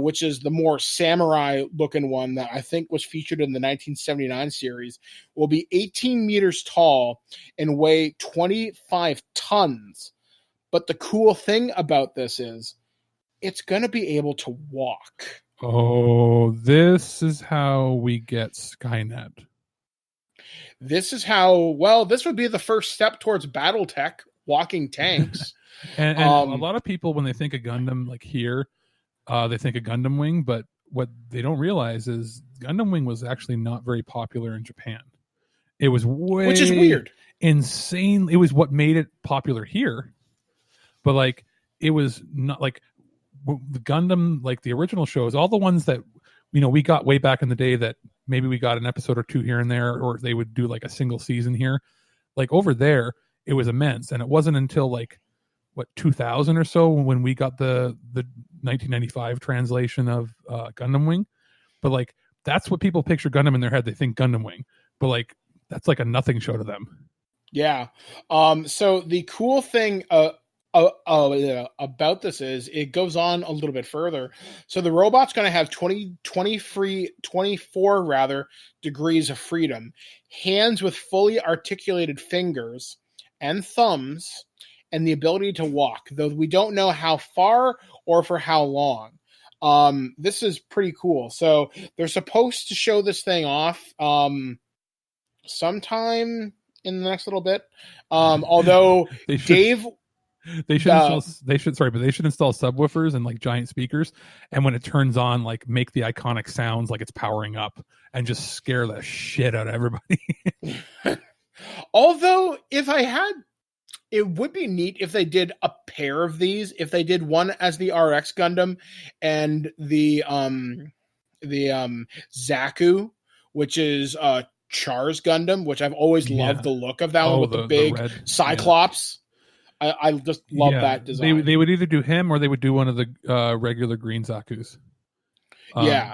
which is the more samurai-looking one that I think was featured in the 1979 series, will be 18 meters tall and weigh 25 tons. But the cool thing about this is it's going to be able to walk. Oh, this is how we get Skynet. This is how, well, this would be the first step towards BattleTech, walking tanks. and a lot of people, when they think of Gundam, like here, they think of Gundam Wing, but what they don't realize is Gundam Wing was actually not very popular in Japan. It was which is weird. Insane. It was what made it popular here. But like, it was not like the Gundam, like the original shows, all the ones that, you know, we got way back in the day that maybe we got an episode or two here and there, or they would do like a single season here. Like over there, it was immense. And it wasn't until like, 2000 or so when we got the 1995 translation of Gundam Wing. But like, that's what people picture Gundam in their head. They think Gundam Wing, but like, that's like a nothing show to them. Yeah. So the cool thing about this is it goes on a little bit further. So the robot's going to have 24 degrees of freedom, hands with fully articulated fingers and thumbs, and the ability to walk, though we don't know how far or for how long. This is pretty cool. So they're supposed to show this thing off sometime in the next little bit. Although they should install subwoofers and like giant speakers, and when it turns on, like make the iconic sounds like it's powering up and just scare the shit out of everybody. Although it would be neat if they did a pair of these. If they did one as the RX Gundam and the Zaku, which is Char's Gundam, which I've always loved the look of that one with the big red Cyclops. Yeah. I just love that design. They would either do him or they would do one of the regular green Zakus.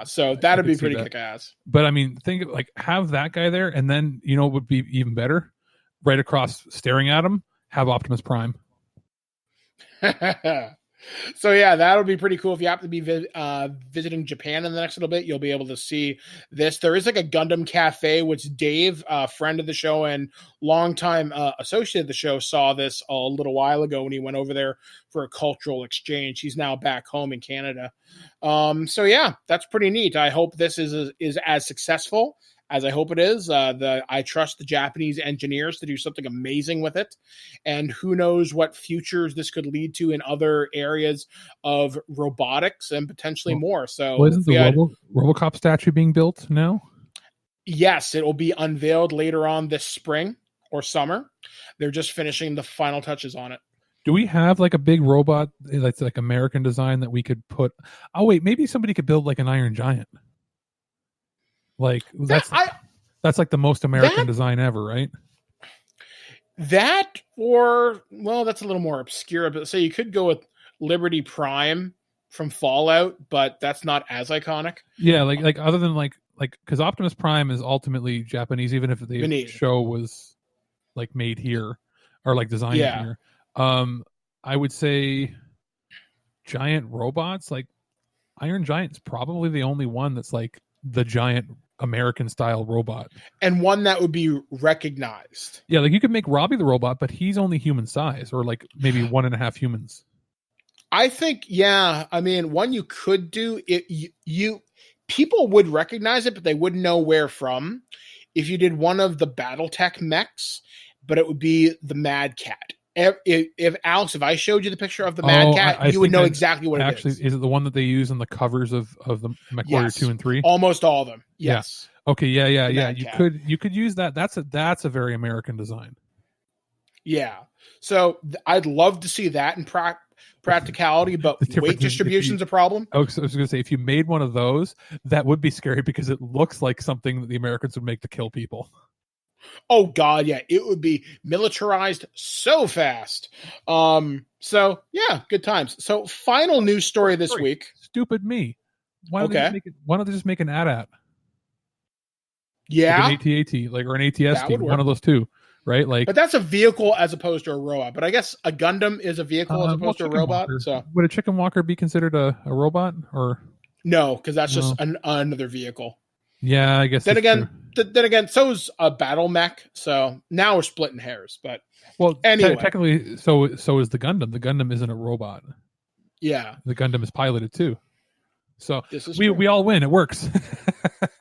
So that'd be pretty kick-ass. But I mean, think of, like, have that guy there, and then, you know, it would be even better. Right across, staring at him, have Optimus Prime. So yeah, that'll be pretty cool. If you happen to be visiting Japan in the next little bit, you'll be able to see this. There is like a Gundam Cafe, which Dave, a friend of the show and longtime associate of the show, saw this a little while ago when he went over there for a cultural exchange. He's now back home in Canada. So yeah, that's pretty neat. I hope this is as successful as I hope it is. I trust the Japanese engineers to do something amazing with it. And who knows what futures this could lead to in other areas of robotics and potentially more. So isn't the RoboCop statue being built now? Yes, it will be unveiled later on this spring or summer. They're just finishing the final touches on it. Do we have like a big robot that's like American design that we could put? Oh wait, maybe somebody could build like an Iron Giant. Like that's like the most American design ever, right? That, or well, that's a little more obscure. But so you could go with Liberty Prime from Fallout, but that's not as iconic. Yeah, like other than like because Optimus Prime is ultimately Japanese, even if the show was like made here or like designed here. I would say giant robots like Iron Giant's probably the only one that's like the giant American style robot, and one that would be recognized. Yeah, like you could make Robbie the robot, but he's only human size, or like maybe 1.5 humans. I think, yeah. I mean, one you could do it. You people would recognize it, but they wouldn't know where from. If you did one of the BattleTech mechs, but it would be the Mad Cat. If Alex, if I showed you the picture of the Mad Cat, you would know exactly what it is. Is it the one that they use in the covers of the MechWarrior 2 and 3? Almost all of them. Yes. Yeah. Okay. Yeah. Mad You could use that. That's a very American design. Yeah. So I'd love to see that in practicality, but weight distribution's a problem. I was going to say, if you made one of those, that would be scary because it looks like something that the Americans would make to kill people. Oh God, yeah, it would be militarized so fast. So yeah, good times. So final news story this week. Stupid me. Why don't they just make an AT-AT? Yeah, like an AT-AT, like, or an ATST, one of those two, right? Like, but that's a vehicle as opposed to a robot. But I guess a Gundam is a vehicle as opposed to a robot. Walker. So would a chicken walker be considered a robot, or no? Because that's just another vehicle. Yeah, I guess. Then again, so's a battle mech. So now we're splitting hairs. But anyway, technically, so is the Gundam. The Gundam isn't a robot. Yeah, the Gundam is piloted too. So we all win. It works.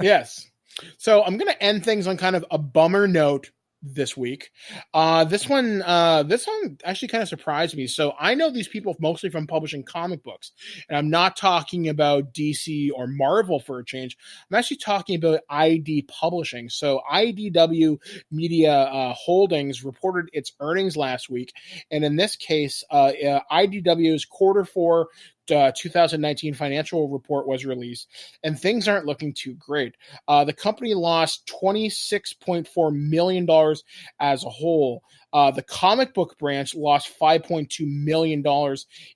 Yes. So I'm going to end things on kind of a bummer note this week. This one actually kind of surprised me. So I know these people mostly from publishing comic books, and I'm not talking about DC or Marvel for a change. I'm actually talking about ID Publishing. So IDW Media Holdings reported its earnings last week, and in this case, IDW's Q4 2019 financial report was released, and things aren't looking too great. The company lost $26.4 million as a whole. The comic book branch lost $5.2 million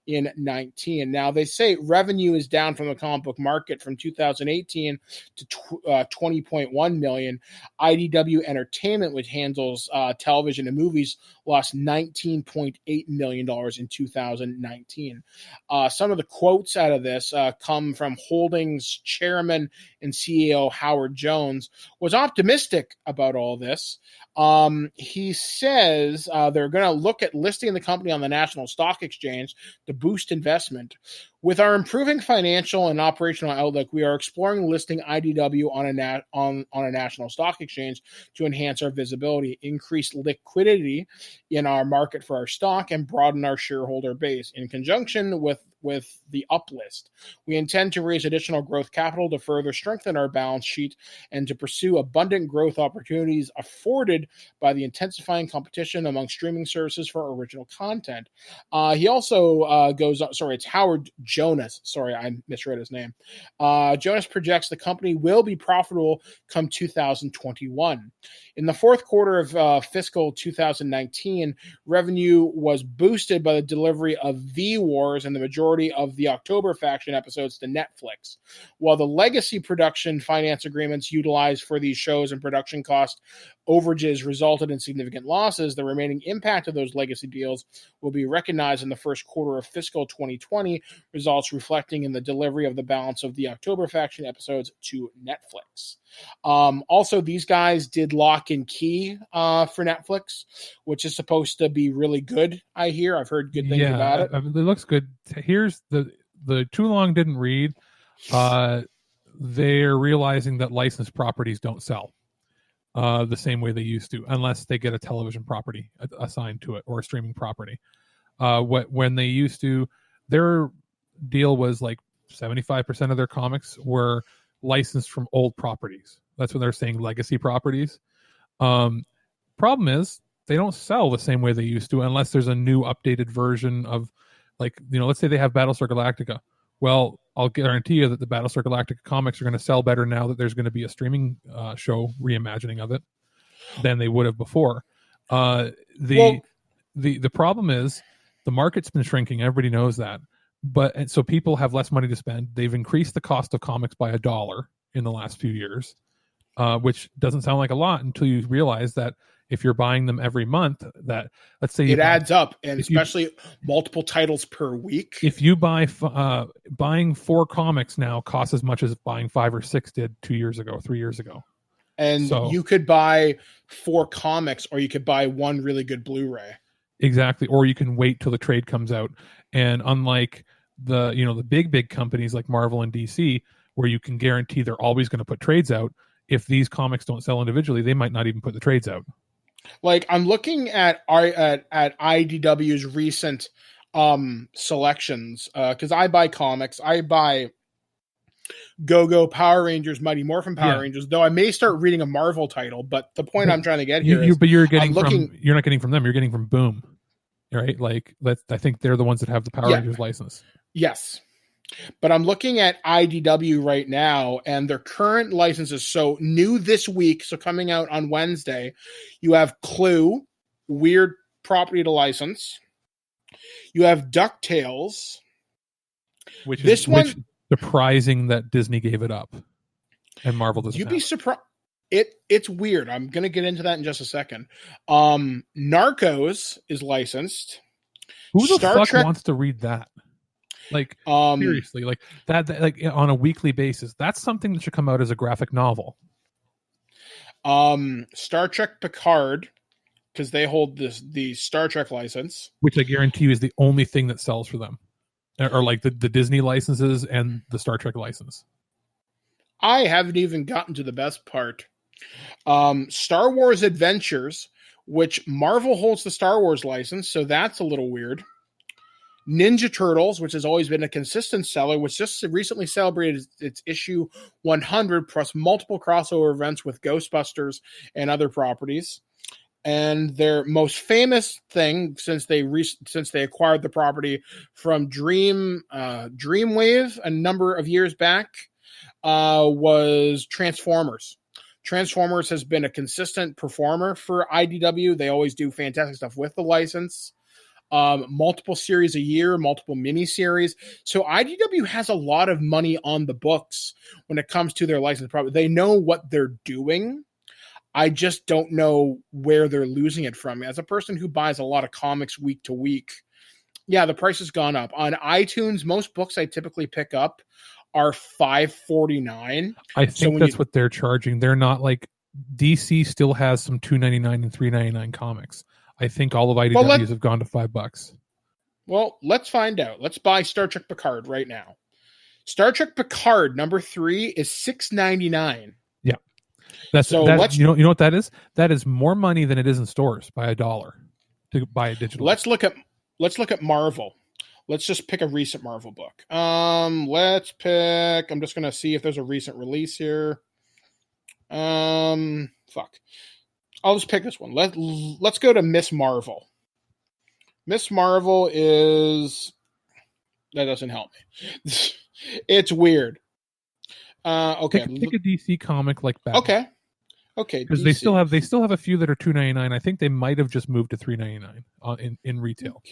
in 19. Now, they say revenue is down from the comic book market from 2018 to $20.1 million. IDW Entertainment, which handles television and movies, lost $19.8 million in 2019. Some of the quotes out of this come from Holdings chairman and CEO Howard Jones, was optimistic about all this. He says they're going to look at listing the company on the National Stock Exchange to boost investment. With our improving financial and operational outlook, we are exploring listing IDW on a national stock exchange to enhance our visibility, increase liquidity in our market for our stock, and broaden our shareholder base. In conjunction with the uplist, we intend to raise additional growth capital to further strengthen our balance sheet and to pursue abundant growth opportunities afforded by the intensifying competition among streaming services for original content. He also goes on. Sorry, it's Howard Jonas. Sorry, I misread his name. Jonas projects the company will be profitable come 2021. In the fourth quarter of fiscal 2019, revenue was boosted by the delivery of V-Wars and the majority of the October Faction episodes to Netflix. While the legacy production finance agreements utilized for these shows and production cost overages resulted in significant losses, the remaining impact of those legacy deals will be recognized in the first quarter of fiscal 2020, results reflecting in the delivery of the balance of the October Faction episodes to Netflix. Also, these guys did Lock and Key for Netflix, which is supposed to be really good, I hear. I've heard good things about it. It looks good. Here's the too long didn't read. They're realizing that licensed properties don't sell the same way they used to, unless they get a television property assigned to it or a streaming property. When they used to, their deal was like 75% of their comics were licensed from old properties. That's what they're saying, legacy properties. Problem is, they don't sell the same way they used to unless there's a new updated version of, like, let's say they have Battlestar Galactica. Well, I'll guarantee you that the Battlestar Galactica comics are going to sell better now that there's going to be a streaming show reimagining of it than they would have before. The problem is the market's been shrinking. Everybody knows that. And so people have less money to spend. They've increased the cost of comics by $1 in the last few years. which doesn't sound like a lot until you realize that if you're buying them every month, that let's say it adds up, and especially multiple titles per week. If you buy buying 4 comics now costs as much as buying 5 or 6 did 2 years ago, 3 years ago. And so, you could buy 4 comics, or you could buy one really good Blu-ray. Exactly, or you can wait till the trade comes out. And unlike the big companies like Marvel and DC, where you can guarantee they're always going to put trades out, if these comics don't sell individually, they might not even put the trades out. Like, I'm looking at IDW's recent selections, because I buy comics. I buy Go-Go, Power Rangers, Mighty Morphin Power Rangers, though I may start reading a Marvel title, but the point I'm trying to get here is... But you're not getting from them, you're getting from Boom, right? Like, I think they're the ones that have the Power Rangers license. Yes. But I'm looking at IDW right now, and their current licenses, so new this week, so coming out on Wednesday, you have Clue, weird property to license. You have DuckTales. Which surprising that Disney gave it up and Marvel doesn't. You'd be surprised. It's weird. I'm going to get into that in just a second. Narcos is licensed. Who the fuck wants to read that? Like, seriously, like that, like on a weekly basis, that's something that should come out as a graphic novel. Star Trek Picard, because they hold the Star Trek license, which I guarantee you is the only thing that sells for them, or like the Disney licenses and the Star Trek license. I haven't even gotten to the best part. Star Wars Adventures, which Marvel holds the Star Wars license, so that's a little weird. Ninja Turtles, which has always been a consistent seller, which just recently celebrated its issue 100, plus multiple crossover events with Ghostbusters and other properties. And their most famous thing, since they acquired the property from Dreamwave a number of years back, was Transformers. Transformers has been a consistent performer for IDW. They always do fantastic stuff with the license. Multiple series a year, multiple miniseries. So IDW has a lot of money on the books when it comes to their license property. They know what they're doing. I just don't know where they're losing it from. As a person who buys a lot of comics week to week, yeah, the price has gone up. On iTunes, most books I typically pick up are $5.49. I think that's what they're charging. They're not like DC still has some $2.99 and $3.99 comics. I think all of IDWs have gone to $5. Well, let's find out. Let's buy Star Trek Picard right now. Star Trek Picard number 3 is $6.99. Yeah, you know what that is? That is more money than it is in stores by $1 to buy a digital. Let's look at Marvel. Let's just pick a recent Marvel book. Let's pick. I'm just gonna see if there's a recent release here. I'll just pick this one. Let's go to Miss Marvel. Miss Marvel is... That doesn't help me. It's weird. Okay. Pick a DC comic like Batman. Okay. Because they still have a few that are $2.99. I think they might have just moved to $3.99 in retail.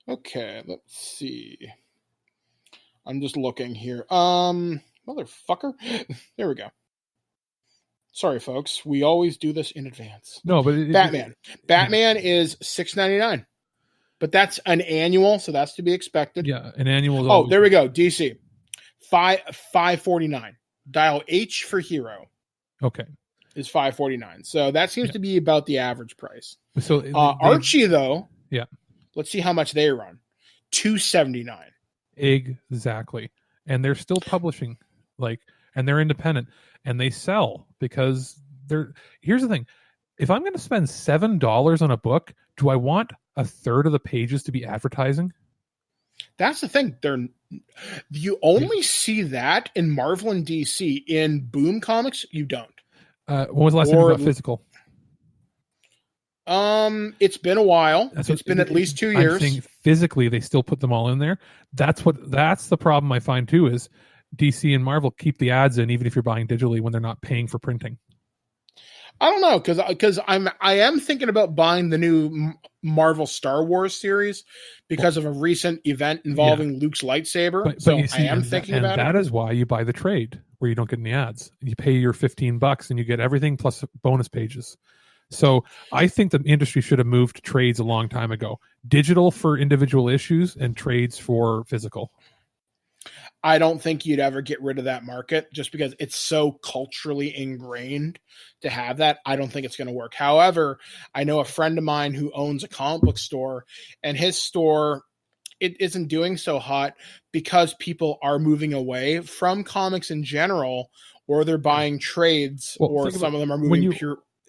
Okay. Let's see. I'm just looking here. Motherfucker. There we go. Sorry, folks. We always do this in advance. No, but Batman is $6.99, but that's an annual, so that's to be expected. Yeah, an annual. Oh, there we go. DC, $5.49. Dial H for Hero. Okay, is $5.49. So that seems to be about the average price. So Archie though, yeah. Let's see how much they run. $2.79. Exactly, and they're still publishing, and they're independent. And they sell because here's the thing. If I'm going to spend $7 on a book, do I want a third of the pages to be advertising? That's the thing. You only see that in Marvel and DC. In Boom Comics, you don't. When was the last time you got physical? It's been a while. It's been at least 2 years. I'm saying physically, they still put them all in there. That's the problem I find too is DC and Marvel keep the ads in even if you're buying digitally when they're not paying for printing. I don't know because I am thinking about buying the new Marvel Star Wars series because of a recent event involving Luke's lightsaber. But so you see, I am thinking about it. That is why you buy the trade. where you don't get any ads. You pay your $15 and you get everything plus bonus pages. So I think the industry should have moved to trades a long time ago. Digital for individual issues and trades for physical. I don't think you'd ever get rid of that market just because it's so culturally ingrained to have that. I don't think it's going to work. However, I know a friend of mine who owns a comic book store, and his store, it isn't doing so hot because people are moving away from comics in general, or they're buying trades, or some of them are moving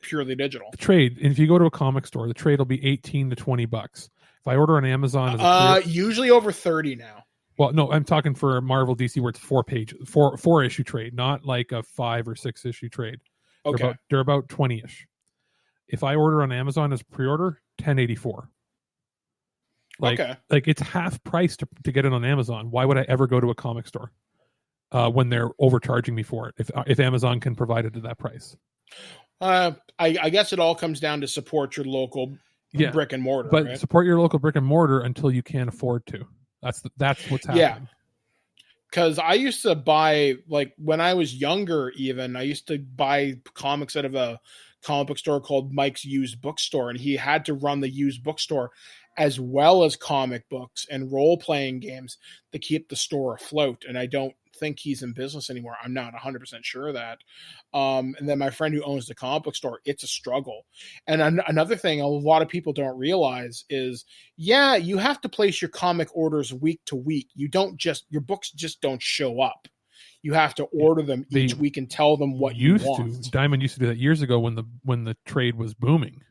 purely digital. The trade, and if you go to a comic store, the trade will be $18 to $20. If I order on Amazon, usually over 30 now. Well, no, I'm talking for Marvel DC where it's 4 pages, four issue trade, not like a 5 or 6 issue trade. Okay, they're about 20ish. If I order on Amazon as pre-order, $10.84. Like it's half price to get it on Amazon. Why would I ever go to a comic store when they're overcharging me for it? If Amazon can provide it at that price. I guess it all comes down to support your local brick and mortar. But right? Support your local brick and mortar until you can't afford to. That's what's happening. Yeah. Because I used to buy, like when I was younger, even I used to buy comics out of a comic book store called Mike's Used Bookstore, and he had to run the used bookstore as well as comic books and role-playing games to keep the store afloat. And I don't think he's in business anymore. I'm not 100% sure of that. And then my friend who owns the comic book store, it's a struggle. And another thing a lot of people don't realize is, you have to place your comic orders week to week. You don't your books just don't show up. You have to order them each week and tell them what you want. Diamond used to do that years ago when the trade was booming.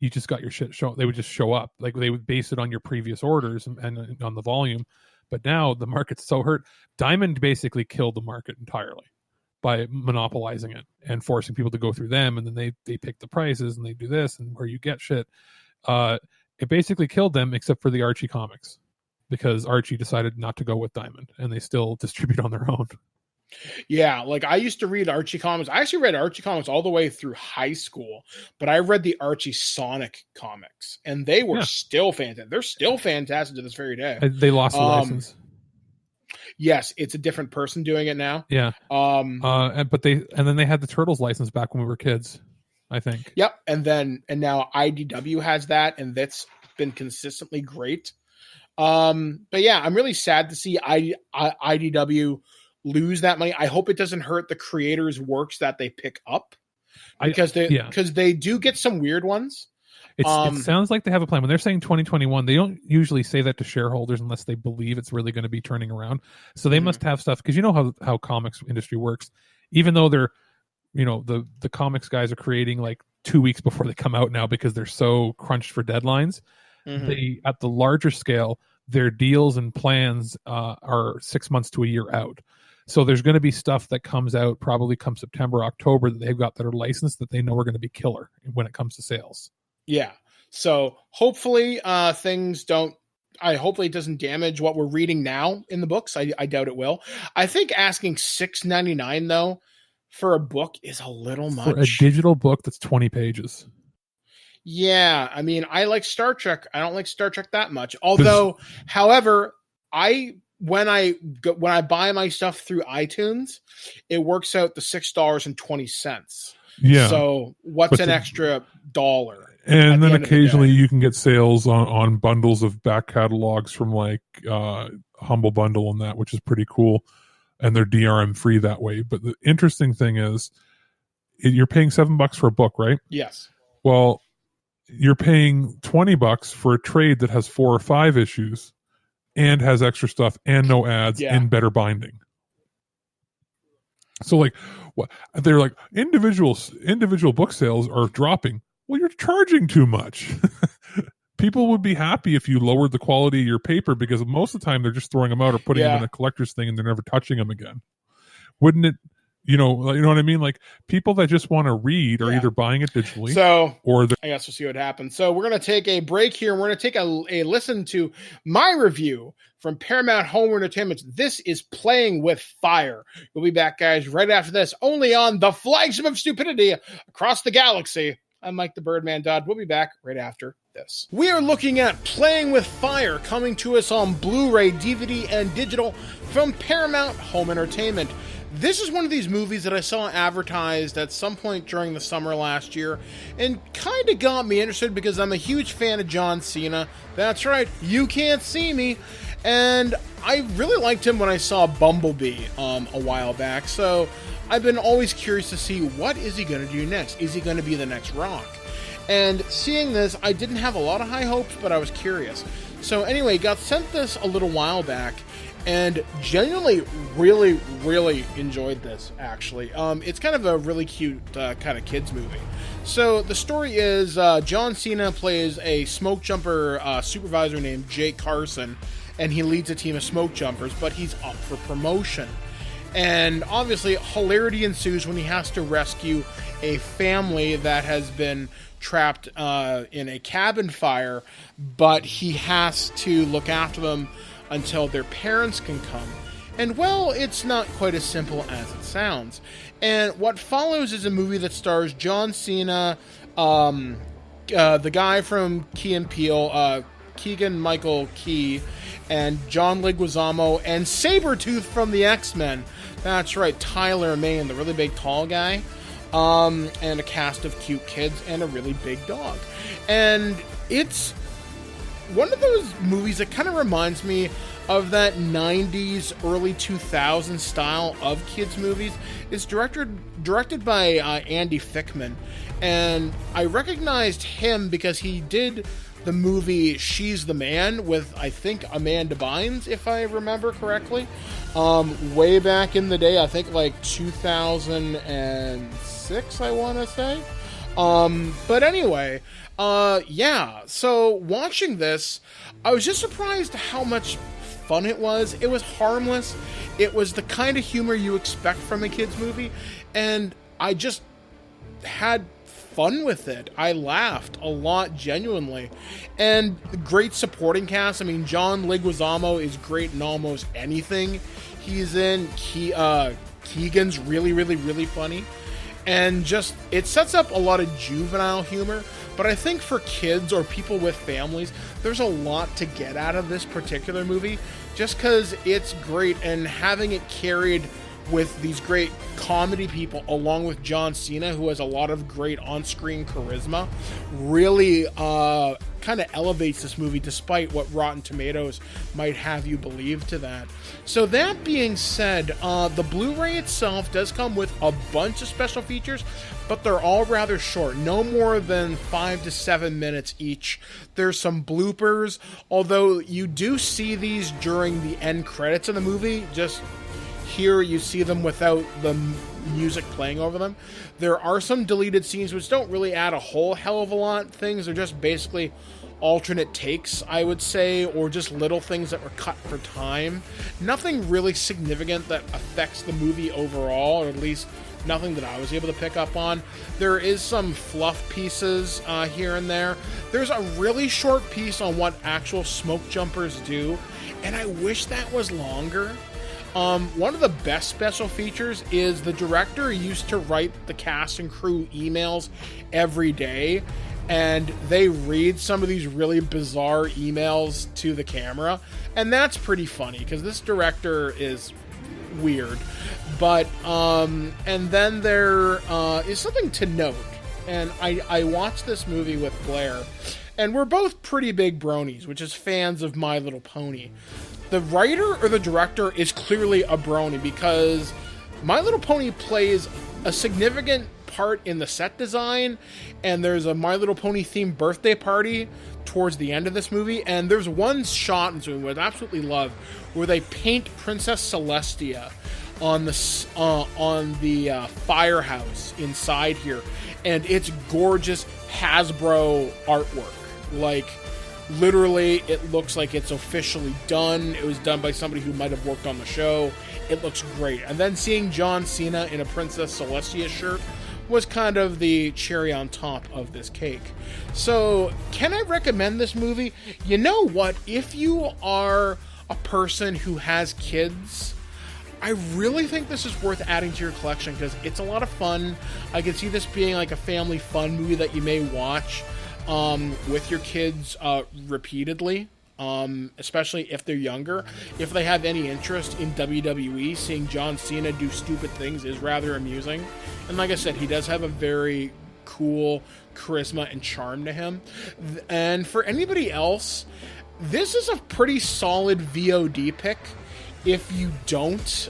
You just got your shit show. They would just show up. Like they would base it on your previous orders and on the volume. But now the market's so hurt. Diamond basically killed the market entirely by monopolizing it and forcing people to go through them. And then they pick the prices and they do this and where you get shit. It basically killed them except for the Archie comics, because Archie decided not to go with Diamond and they still distribute on their own. Yeah, like I used to read Archie comics. I actually read Archie comics all the way through high school, but I read the Archie Sonic comics, and they were still fantastic. They're still fantastic to this very day. They lost the license. Yes, it's a different person doing it now. Yeah. And then they had the Turtles license back when we were kids, I think. Yep, and now IDW has that, and that's been consistently great. But yeah, I'm really sad to see IDW lose that money. I hope it doesn't hurt the creators' works that they pick up, because they do get some weird ones. It sounds like they have a plan. When they're saying 2021, they don't usually say that to shareholders unless they believe it's really going to be turning around. So they must have stuff, because you know how comics industry works. Even though they're, the comics guys are creating like 2 weeks before they come out now because they're so crunched for deadlines. They, at the larger scale, their deals and plans are 6 months to a year out. So there's going to be stuff that comes out probably come September, October that they've got that are licensed that they know are going to be killer when it comes to sales. Yeah. So hopefully hopefully it doesn't damage what we're reading now in the books. I doubt it will. I think asking $6.99 though for a book is a little much. For a digital book that's 20 pages. Yeah. I mean, I like Star Trek. I don't like Star Trek that much. Although, however, when I buy my stuff through iTunes, it works out to $6.20. Yeah. So what's an extra $1? And then occasionally you can get sales on bundles of back catalogs from like Humble Bundle and that, which is pretty cool. And they're DRM free that way. But the interesting thing is, you're paying $7 for a book, right? Yes. Well, you're paying $20 for a trade that has 4 or 5 issues and has extra stuff and no ads and better binding. So like, what they're like, individual book sales are dropping. Well, you're charging too much. People would be happy if you lowered the quality of your paper, because most of the time they're just throwing them out or putting them in a collector's thing and they're never touching them again. Wouldn't it? You know what I mean? Like, people that just want to read are either buying it digitally, or I guess we'll see what happens. So we're going to take a break here, and we're going to take a listen to my review from Paramount Home Entertainment. This is Playing with Fire. We'll be back, guys, right after this, only on the flagship of stupidity across the galaxy. I'm Mike the Birdman Dodd. We'll be back right after this. We are looking at Playing with Fire, coming to us on Blu-ray, DVD, and digital from Paramount Home Entertainment. This is one of these movies that I saw advertised at some point during the summer last year and kind of got me interested because I'm a huge fan of John Cena. That's right, you can't see me. And I really liked him when I saw Bumblebee a while back, so I've been always curious to see what is he going to do next. Is he going to be the next Rock? And seeing this, I didn't have a lot of high hopes, but I was curious. So anyway, got sent this a little while back, and genuinely really, really enjoyed this, actually. It's kind of a really cute kind of kids movie. So the story is John Cena plays a smoke jumper supervisor named Jake Carson, and he leads a team of smoke jumpers, but he's up for promotion. And obviously, hilarity ensues when he has to rescue a family that has been trapped in a cabin fire, but he has to look after them until their parents can come. And well, it's not quite as simple as it sounds. And what follows is a movie that stars John Cena, the guy from Key and Peele, Keegan-Michael Key, and John Leguizamo, and Sabretooth from the X-Men. That's right, Tyler Mane, the really big tall guy. And a cast of cute kids and a really big dog. And it's one of those movies that kind of reminds me of that 90s, early 2000s style of kids movies. It's directed by Andy Fickman. And I recognized him because he did the movie She's the Man with, I think, Amanda Bynes, if I remember correctly. Way back in the day, I think like 2006, I want to say. But anyway, yeah, so watching this, I was just surprised how much fun it was. It was harmless. It was the kind of humor you expect from a kids movie, and I just had fun with it. I laughed a lot, genuinely. And great supporting cast. I mean, John Leguizamo is great in almost anything he's in. Keegan's really, really, really funny. And just, it sets up a lot of juvenile humor, but I think for kids or people with families, there's a lot to get out of this particular movie, just because it's great, and having it carried with these great comedy people, along with John Cena, who has a lot of great on-screen charisma, really kind of elevates this movie, despite what Rotten Tomatoes might have you believe to that. So that being said, the Blu-ray itself does come with a bunch of special features, but they're all rather short, no more than 5 to 7 minutes each. There's some bloopers, although you do see these during the end credits of the movie. Just here you see them without the music playing over them. There are some deleted scenes which don't really add a whole hell of a lot. Things are just basically alternate takes, I would say, or just little things that were cut for time. Nothing really significant that affects the movie overall, or at least nothing that I was able to pick up on. There is some fluff pieces here and there. There's a really short piece on what actual smoke jumpers do, and I wish that was longer. One of the best special features is the director used to write the cast and crew emails every day, and they read some of these really bizarre emails to the camera, and that's pretty funny because this director is weird. But and then there is something to note, and I watched this movie with Blair, and we're both pretty big bronies, which is fans of My Little Pony. The writer or the director is clearly a brony, because My Little Pony plays a significant part in the set design, and there's a My Little Pony themed birthday party towards the end of this movie, and there's one shot in this movie which I absolutely love, where they paint Princess Celestia on the firehouse inside here, and it's gorgeous Hasbro artwork. Like, literally, it looks like it's officially done. It was done by somebody who might have worked on the show. It looks great. And then seeing John Cena in a Princess Celestia shirt was kind of the cherry on top of this cake. So, can I recommend this movie? You know what? If you are a person who has kids, I really think this is worth adding to your collection, because it's a lot of fun. I could see this being like a family fun movie that you may watch with your kids repeatedly. especially if they're younger. If they have any interest in WWE, seeing John Cena do stupid things is rather amusing. And like I said, he does have a very cool charisma and charm to him. And for anybody else, this is a pretty solid VOD pick if you don't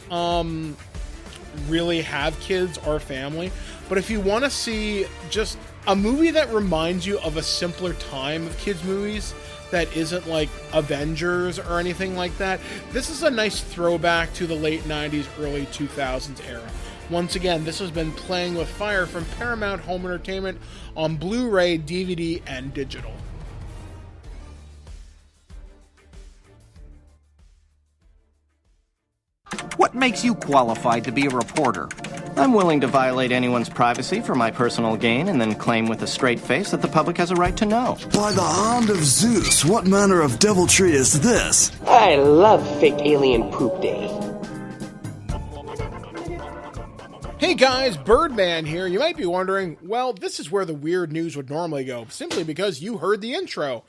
really have kids or family. But if you want to see just a movie that reminds you of a simpler time of kids' movies that isn't like Avengers or anything like that, this is a nice throwback to the late 90s, early 2000s era. Once again, this has been Playing with Fire from Paramount Home Entertainment on Blu-ray, DVD, and digital. What makes you qualified to be a reporter? I'm willing to violate anyone's privacy for my personal gain and then claim with a straight face that the public has a right to know. By the hand of Zeus, what manner of deviltry is this? I love fake alien poop day. Hey guys, Birdman here. You might be wondering, well, this is where the weird news would normally go, simply because you heard the intro.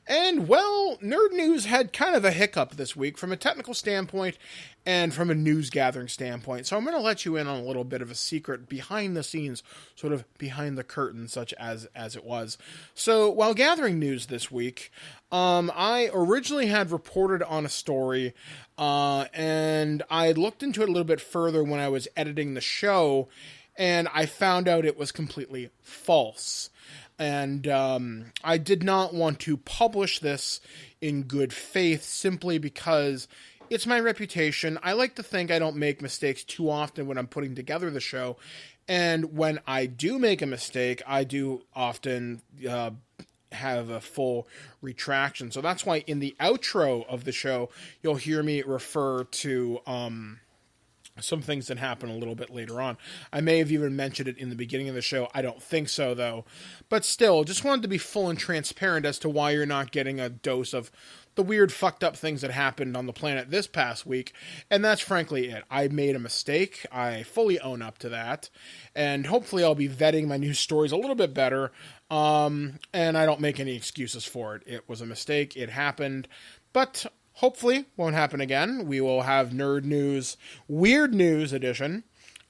And, well, Nerd News had kind of a hiccup this week from a technical standpoint and from a news gathering standpoint. So I'm going to let you in on a little bit of a secret behind the scenes, sort of behind the curtain, such as it was. So while gathering news this week, I originally had reported on a story, and I looked into it a little bit further when I was editing the show, and I found out it was completely false. And I did not want to publish this in good faith simply because it's my reputation. I like to think I don't make mistakes too often when I'm putting together the show. And when I do make a mistake, I do often have a full retraction. So that's why in the outro of the show, you'll hear me refer to some things that happen a little bit later on. I may have even mentioned it in the beginning of the show. I don't think so, though. But still, just wanted to be full and transparent as to why you're not getting a dose of the weird, fucked up things that happened on the planet this past week. And that's frankly it. I made a mistake. I fully own up to that. And hopefully I'll be vetting my news stories a little bit better. And I don't make any excuses for it. It was a mistake. It happened. But hopefully won't happen again. We will have Nerd News, Weird News edition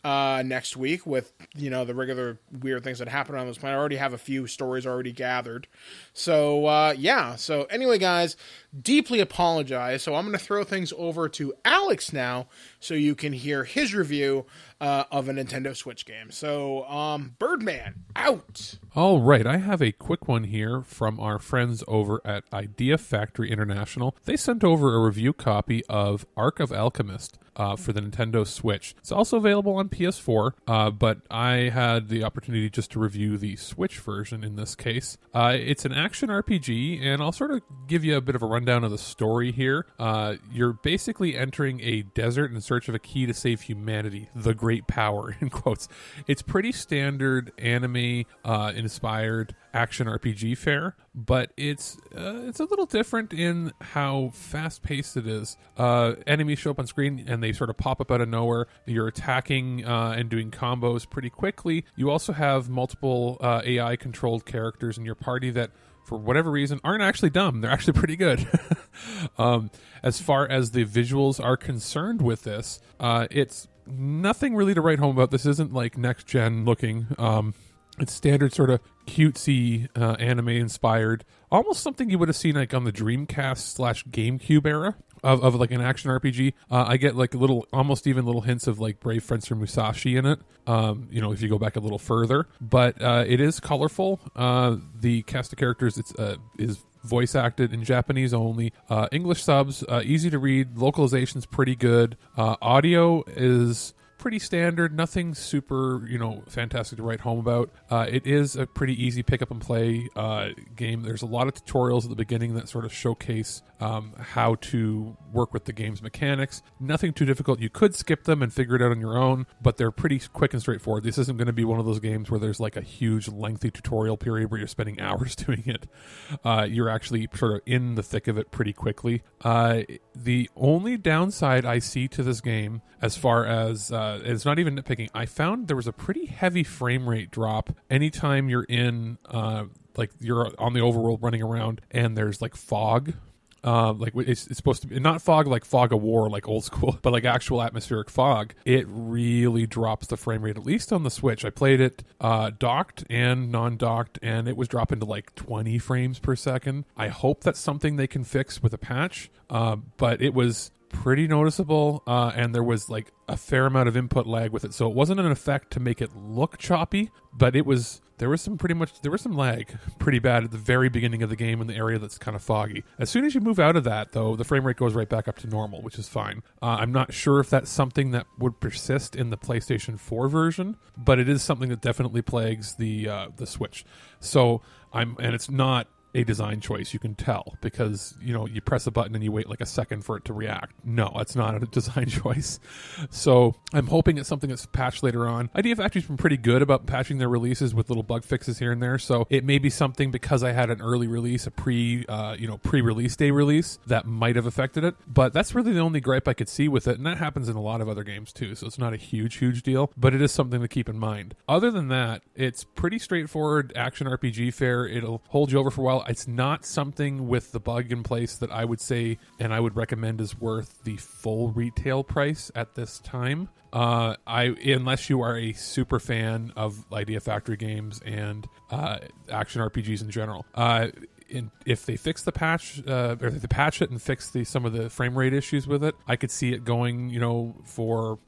next week with, the regular weird things that happen on this planet. I already have a few stories already gathered. So, So anyway, guys, deeply apologize. So I'm going to throw things over to Alex now so you can hear his review of a Nintendo Switch game. So, Birdman, out! All right, I have a quick one here from our friends over at Idea Factory International. They sent over a review copy of Arc of Alchemist for the Nintendo Switch. It's also available on PS4, but I had the opportunity just to review the Switch version in this case. It's an action RPG, and I'll sort of give you a bit of a rundown of the story here. You're basically entering a desert in search of a key to save humanity, the great power, in quotes. It's pretty standard anime inspired action RPG fare, but it's a little different in how fast-paced it is. Enemies show up on screen and they sort of pop up out of nowhere. You're attacking and doing combos pretty quickly. You also have multiple AI-controlled characters in your party that, for whatever reason, aren't actually dumb. They're actually pretty good. As far as the visuals are concerned with this, it's nothing really to write home about. This isn't like next-gen looking. It's standard sort of cutesy anime inspired, almost something you would have seen like on the Dreamcast / GameCube era of like an action RPG. I get like almost even little hints of like Brave Fencer Musashi in it. If you go back a little further, but it is colorful. The cast of characters is voice acted in Japanese only. English subs, easy to read. Localization's pretty good. Audio is pretty standard, nothing super, fantastic to write home about. It is a pretty easy pick up and play game. There's a lot of tutorials at the beginning that sort of showcase how to work with the game's mechanics. Nothing too difficult. You could skip them and figure it out on your own, but they're pretty quick and straightforward. This isn't going to be one of those games where there's like a huge lengthy tutorial period where you're spending hours doing it. You're actually sort of in the thick of it pretty quickly. The only downside I see to this game, as far as it's not even nitpicking, I found there was a pretty heavy frame rate drop anytime you're in like you're on the overworld running around and there's like fog. like it's supposed to be not fog like fog of war, like old school, but like actual atmospheric fog, it really drops the frame rate, at least on the Switch. I played it docked and non-docked, and it was dropping to like 20 frames per second. I hope that's something they can fix with a patch, but it was pretty noticeable, and there was like a fair amount of input lag with it, so it wasn't an effect to make it look choppy, but there was some lag pretty bad at the very beginning of the game in the area that's kind of foggy. As soon as you move out of that, though, the frame rate goes right back up to normal, which is fine. I'm not sure if that's something that would persist in the PlayStation 4 version, but it is something that definitely plagues the Switch. So and it's not a design choice, you can tell, because you press a button and you wait like a second for it to react. No, that's not a design choice. So I'm hoping it's something that's patched later on. Idea Factory's been pretty good about patching their releases with little bug fixes here and there, so it may be something, because I had an early release, a pre-release day release, that might have affected it. But that's really the only gripe I could see with it, and that happens in a lot of other games too, so it's not a huge deal, but it is something to keep in mind. Other than that, it's pretty straightforward action RPG fare. It'll hold you over for a while. It's not something with the bug in place that I would say and I would recommend is worth the full retail price at this time. Unless you are a super fan of Idea Factory games and action RPGs in general. If they fix the patch, or if they patch it and fix some of the frame rate issues with it, I could see it going, for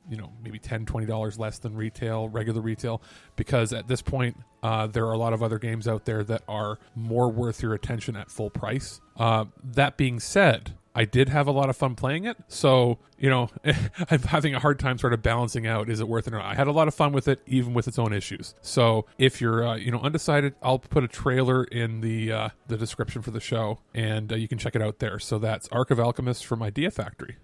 maybe $10, $20 less than regular retail, because at this point, there are a lot of other games out there that are more worth your attention at full price. That being said, I did have a lot of fun playing it, so I'm having a hard time sort of balancing out, is it worth it or not. I had a lot of fun with it, even with its own issues. So if you're undecided, I'll put a trailer in the description for the show, and you can check it out there. So that's Arc of Alchemist from Idea Factory.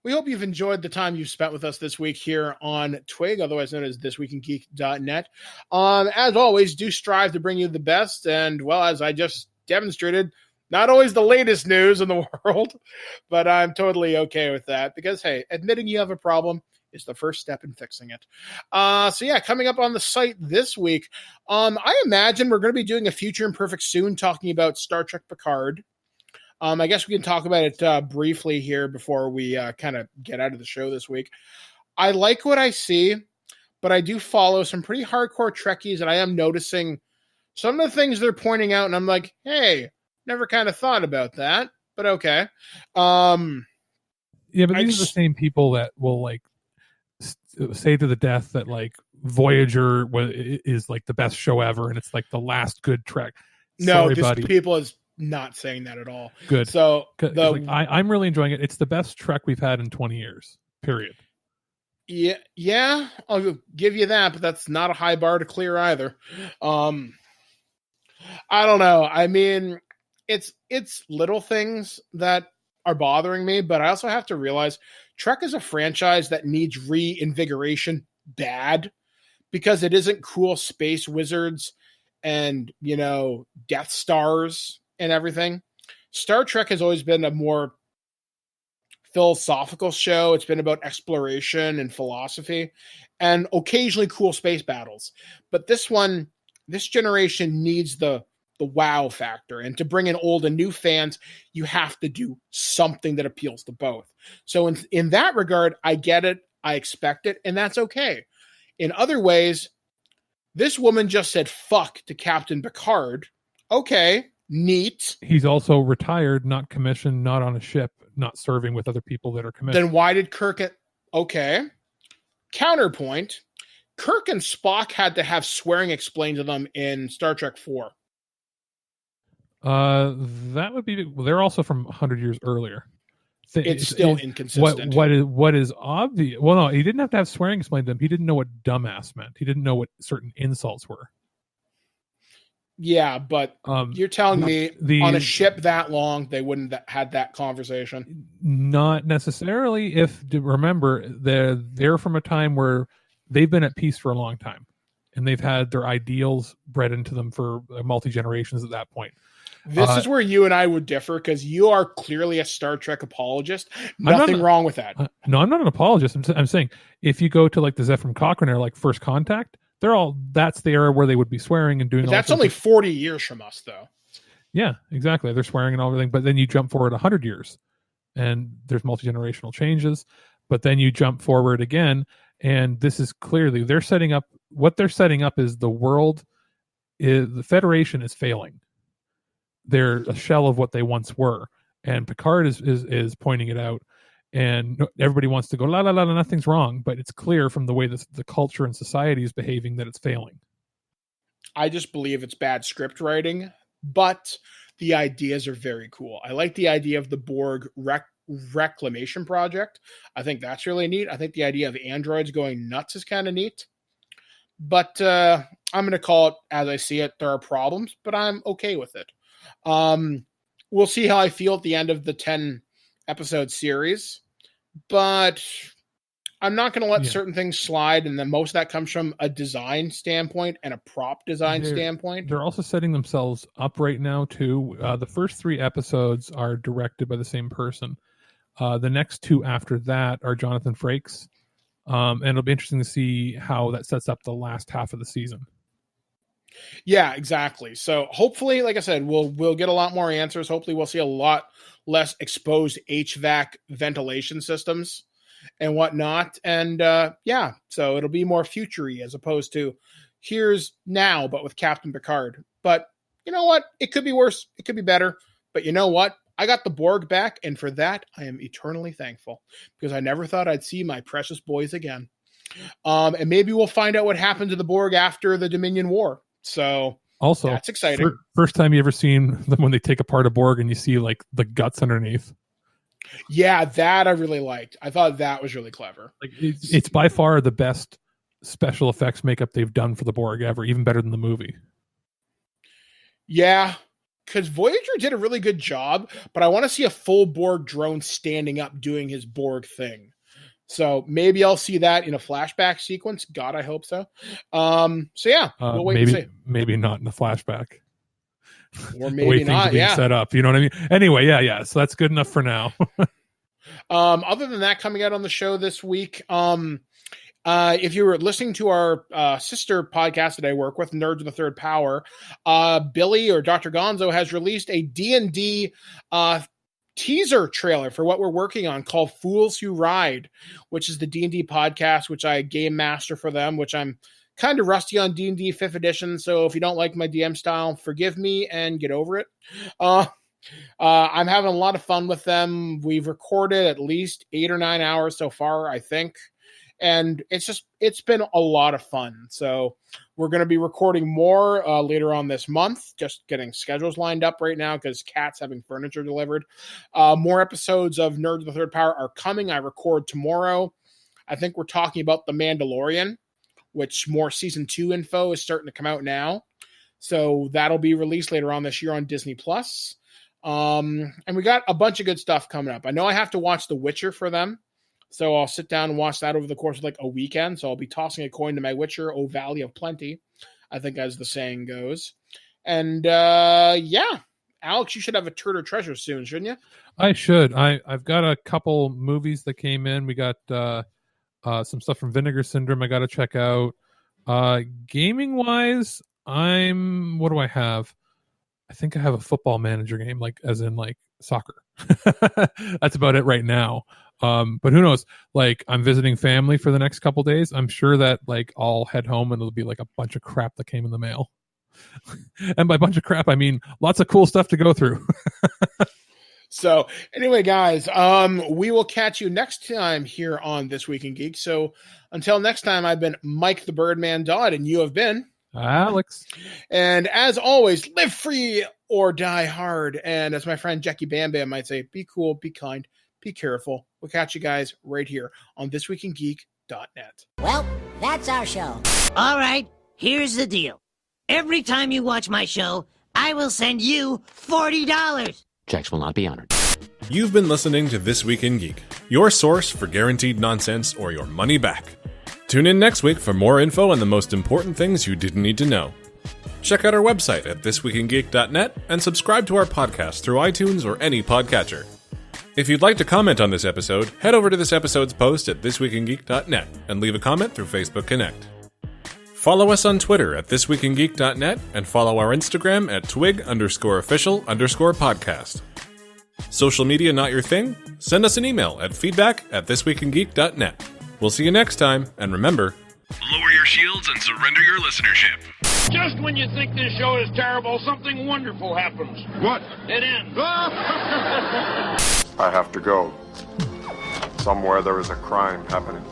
We hope you've enjoyed the time you've spent with us this week here on TWIG, otherwise known as ThisWeekInGeek.net. As always, do strive to bring you the best, and well, as I just demonstrated, not always the latest news in the world, but I'm totally okay with that, because, hey, admitting you have a problem is the first step in fixing it. Coming up on the site this week, I imagine we're going to be doing a Future Imperfect soon, talking about Star Trek Picard. I guess we can talk about it briefly here before we kind of get out of the show this week. I like what I see, but I do follow some pretty hardcore Trekkies, and I am noticing some of the things they're pointing out, and I'm like, hey, never kind of thought about that, but okay. But these are the same people that will like say to the death that like Voyager is like the best show ever, and it's like the last good Trek. No, this people is not saying that at all. Good. So I'm really enjoying it. It's the best Trek we've had in 20 years. Period. Yeah, I'll give you that, but that's not a high bar to clear either. I don't know. I mean, it's little things that are bothering me, but I also have to realize Trek is a franchise that needs reinvigoration bad, because it isn't cool space wizards and, Death Stars and everything. Star Trek has always been a more philosophical show. It's been about exploration and philosophy and occasionally cool space battles. But this generation needs the wow factor, and to bring in old and new fans, you have to do something that appeals to both. So in that regard, I get it, I expect it, and that's okay. In other ways, this woman just said fuck to Captain Picard. Okay, neat. He's also retired, not commissioned, not on a ship, not serving with other people that are commissioned. Then why did Kirk okay. Counterpoint, Kirk and Spock had to have swearing explained to them in Star Trek 4. That would be. Well, they're also from 100 years earlier. It's still inconsistent. What is obvious? Well, no, he didn't have to have swearing explained to him. He didn't know what dumbass meant. He didn't know what certain insults were. Yeah, but you're telling me on a ship that long they wouldn't have had that conversation? Not necessarily. Remember, they're from a time where they've been at peace for a long time, and they've had their ideals bred into them for multi-generations at that point. This is where you and I would differ, because you are clearly a Star Trek apologist. Nothing wrong with that. No, I'm not an apologist. I'm saying if you go to like the Zephyr Cochrane era, like First Contact, that's the era where they would be swearing and doing. But that's only 40 years from us, though. Yeah, exactly. They're swearing and everything, but then you jump forward 100 years and there's multi-generational changes, but then you jump forward again, and this is clearly they're setting up is the world is the Federation is failing. They're a shell of what they once were, and Picard is pointing it out, and everybody wants to go la la la, nothing's wrong, but it's clear from the way the culture and society is behaving that it's failing. I just believe it's bad script writing, but the ideas are very cool. I like the idea of the Borg reclamation project. I think that's really neat. I think the idea of androids going nuts is kind of neat. But I'm going to call it as I see it. There are problems, but I'm okay with it. We'll see how I feel at the end of the 10-episode series. But I'm not going to let certain things slide, and then most of that comes from a design standpoint and a prop design standpoint. They're also setting themselves up right now, too. The first 3 episodes are directed by the same person. The next 2 after that are Jonathan Frakes. And it'll be interesting to see how that sets up the last half of the season. Yeah, exactly. So hopefully, like I said, we'll get a lot more answers. Hopefully we'll see a lot less exposed HVAC ventilation systems and whatnot. And so it'll be more future-y as opposed to here's now, but with Captain Picard. But you know what? It could be worse. It could be better. But you know what? I got the Borg back, and for that, I am eternally thankful because I never thought I'd see my precious boys again. And maybe we'll find out what happened to the Borg after the Dominion War. So also, that's exciting. First time you ever seen them when they take apart a Borg and you see like the guts underneath. Yeah, that I really liked. I thought that was really clever. Like it's by far the best special effects makeup they've done for the Borg ever, even better than the movie. Yeah, because Voyager did a really good job, but I want to see a full Borg drone standing up doing his Borg thing. So maybe I'll see that in a flashback sequence. God, I hope so. We'll wait and see. Maybe not in a flashback. Or maybe not, being set up, you know what I mean? Anyway, yeah. So that's good enough for now. Other than that, coming out on the show this week, if you were listening to our sister podcast that I work with, Nerds of the Third Power, Billy or Dr. Gonzo has released a D&D teaser trailer for what we're working on called Fools Who Ride, which is the D&D podcast, which I game master for them, which I'm kind of rusty on D&D 5th edition. So if you don't like my DM style, forgive me and get over it. I'm having a lot of fun with them. We've recorded at least 8 or 9 hours so far, I think. And it's been a lot of fun. So we're going to be recording more later on this month, just getting schedules lined up right now because Kat's having furniture delivered. More episodes of Nerds of the Third Power are coming. I record tomorrow. I think we're talking about The Mandalorian, which more season 2 info is starting to come out now. So that'll be released later on this year on Disney+. And we got a bunch of good stuff coming up. I know I have to watch The Witcher for them. So I'll sit down and watch that over the course of like a weekend. So I'll be tossing a coin to my Witcher, O Valley of Plenty, I think as the saying goes. And Alex, you should have a turd or treasure soon, shouldn't you? I should. I've got a couple movies that came in. We got some stuff from Vinegar Syndrome I got to check out. Gaming wise, what do I have? I think I have a Football Manager game, like as in like soccer. That's about it right now. But who knows? Like I'm visiting family for the next couple days. I'm sure that like I'll head home and it'll be like a bunch of crap that came in the mail. And by bunch of crap, I mean lots of cool stuff to go through. So anyway, guys, we will catch you next time here on This Week in Geek. So until next time, I've been Mike the Birdman Dodd, and you have been Alex. And as always, live free or die hard. And as my friend Jackie Bam Bam might say, be cool, be kind, be careful. We'll catch you guys right here on ThisWeekInGeek.net. Well, that's our show. All right, here's the deal. Every time you watch my show, I will send you $40. Checks will not be honored. You've been listening to This Week in Geek, your source for guaranteed nonsense or your money back. Tune in next week for more info on the most important things you didn't need to know. Check out our website at ThisWeekInGeek.net and subscribe to our podcast through iTunes or any podcatcher. If you'd like to comment on this episode, head over to this episode's post at ThisWeekInGeek.net and leave a comment through Facebook Connect. Follow us on Twitter at ThisWeekInGeek.net and follow our Instagram at twig_official_podcast. Social media not your thing? Send us an email at feedback@thisweekingeek.net. We'll see you next time, and remember, lower your shields and surrender your listenership. Just when you think this show is terrible, something wonderful happens. What? It ends. I have to go. Somewhere there is a crime happening.